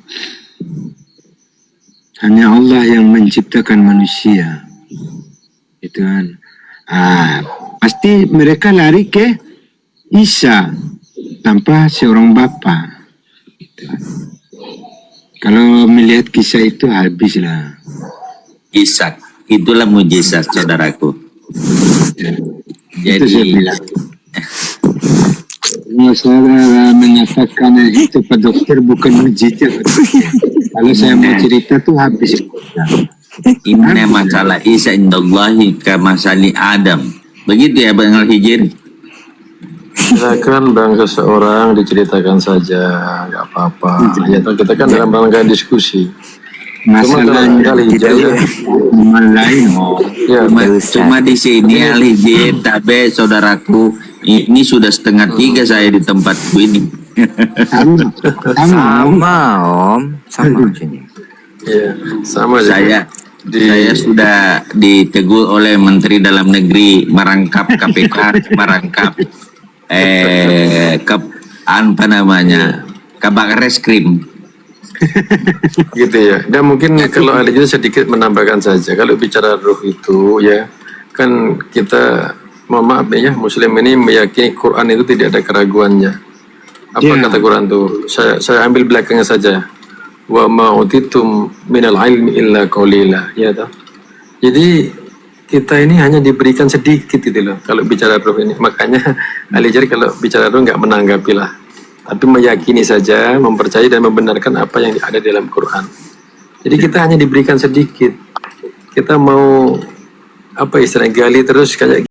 Hanya Allah yang menciptakan manusia. Itu kan. Pasti mereka lari ke Isa tanpa seorang bapa. Gitu. Kalau melihat kisah itu habislah. Ishak. Itulah mujizat, saudaraku. Itu saya bilang. Saya menyatakan itu Pak Dokter bukan mujizat. Kalau saya mau cerita tuh habis. Inna masalah Isa indallahi kamasali Adam. Begitu ya Bang Al-Hijir? Silakan bang seseorang diceritakan saja, nggak apa-apa. Ya kita kan dalam rangka diskusi. Masalahnya kali jauh. lain. Ya, Cuma di sini Al-Hijir, tapi saudaraku, ini sudah 2:30 saya di tempatku ini. Sama sini. iya, sama aja. Saya sudah ditegur oleh Menteri Dalam Negeri merangkap KPK, merangkap apa namanya, Kabar Reskrim. Gitu ya. Dan mungkin kalau ada juga sedikit menambahkan saja. Kalau bicara ruh itu ya, kan kita mohon maaf ya, Muslim ini meyakini Quran itu tidak ada keraguannya. Apa kata Quran tuh? Saya ambil belakangnya saja. Wa ma utitum minal ilmi illa qalila, ya toh. Jadi kita ini hanya diberikan sedikit gitu loh kalau bicara ruh ini. Makanya Al-Hijr kalau bicara ruh nggak menanggapi lah, tapi meyakini saja, mempercayai dan membenarkan apa yang ada dalam Quran. Jadi kita hanya diberikan sedikit. Kita mau apa istilahnya gali terus kayak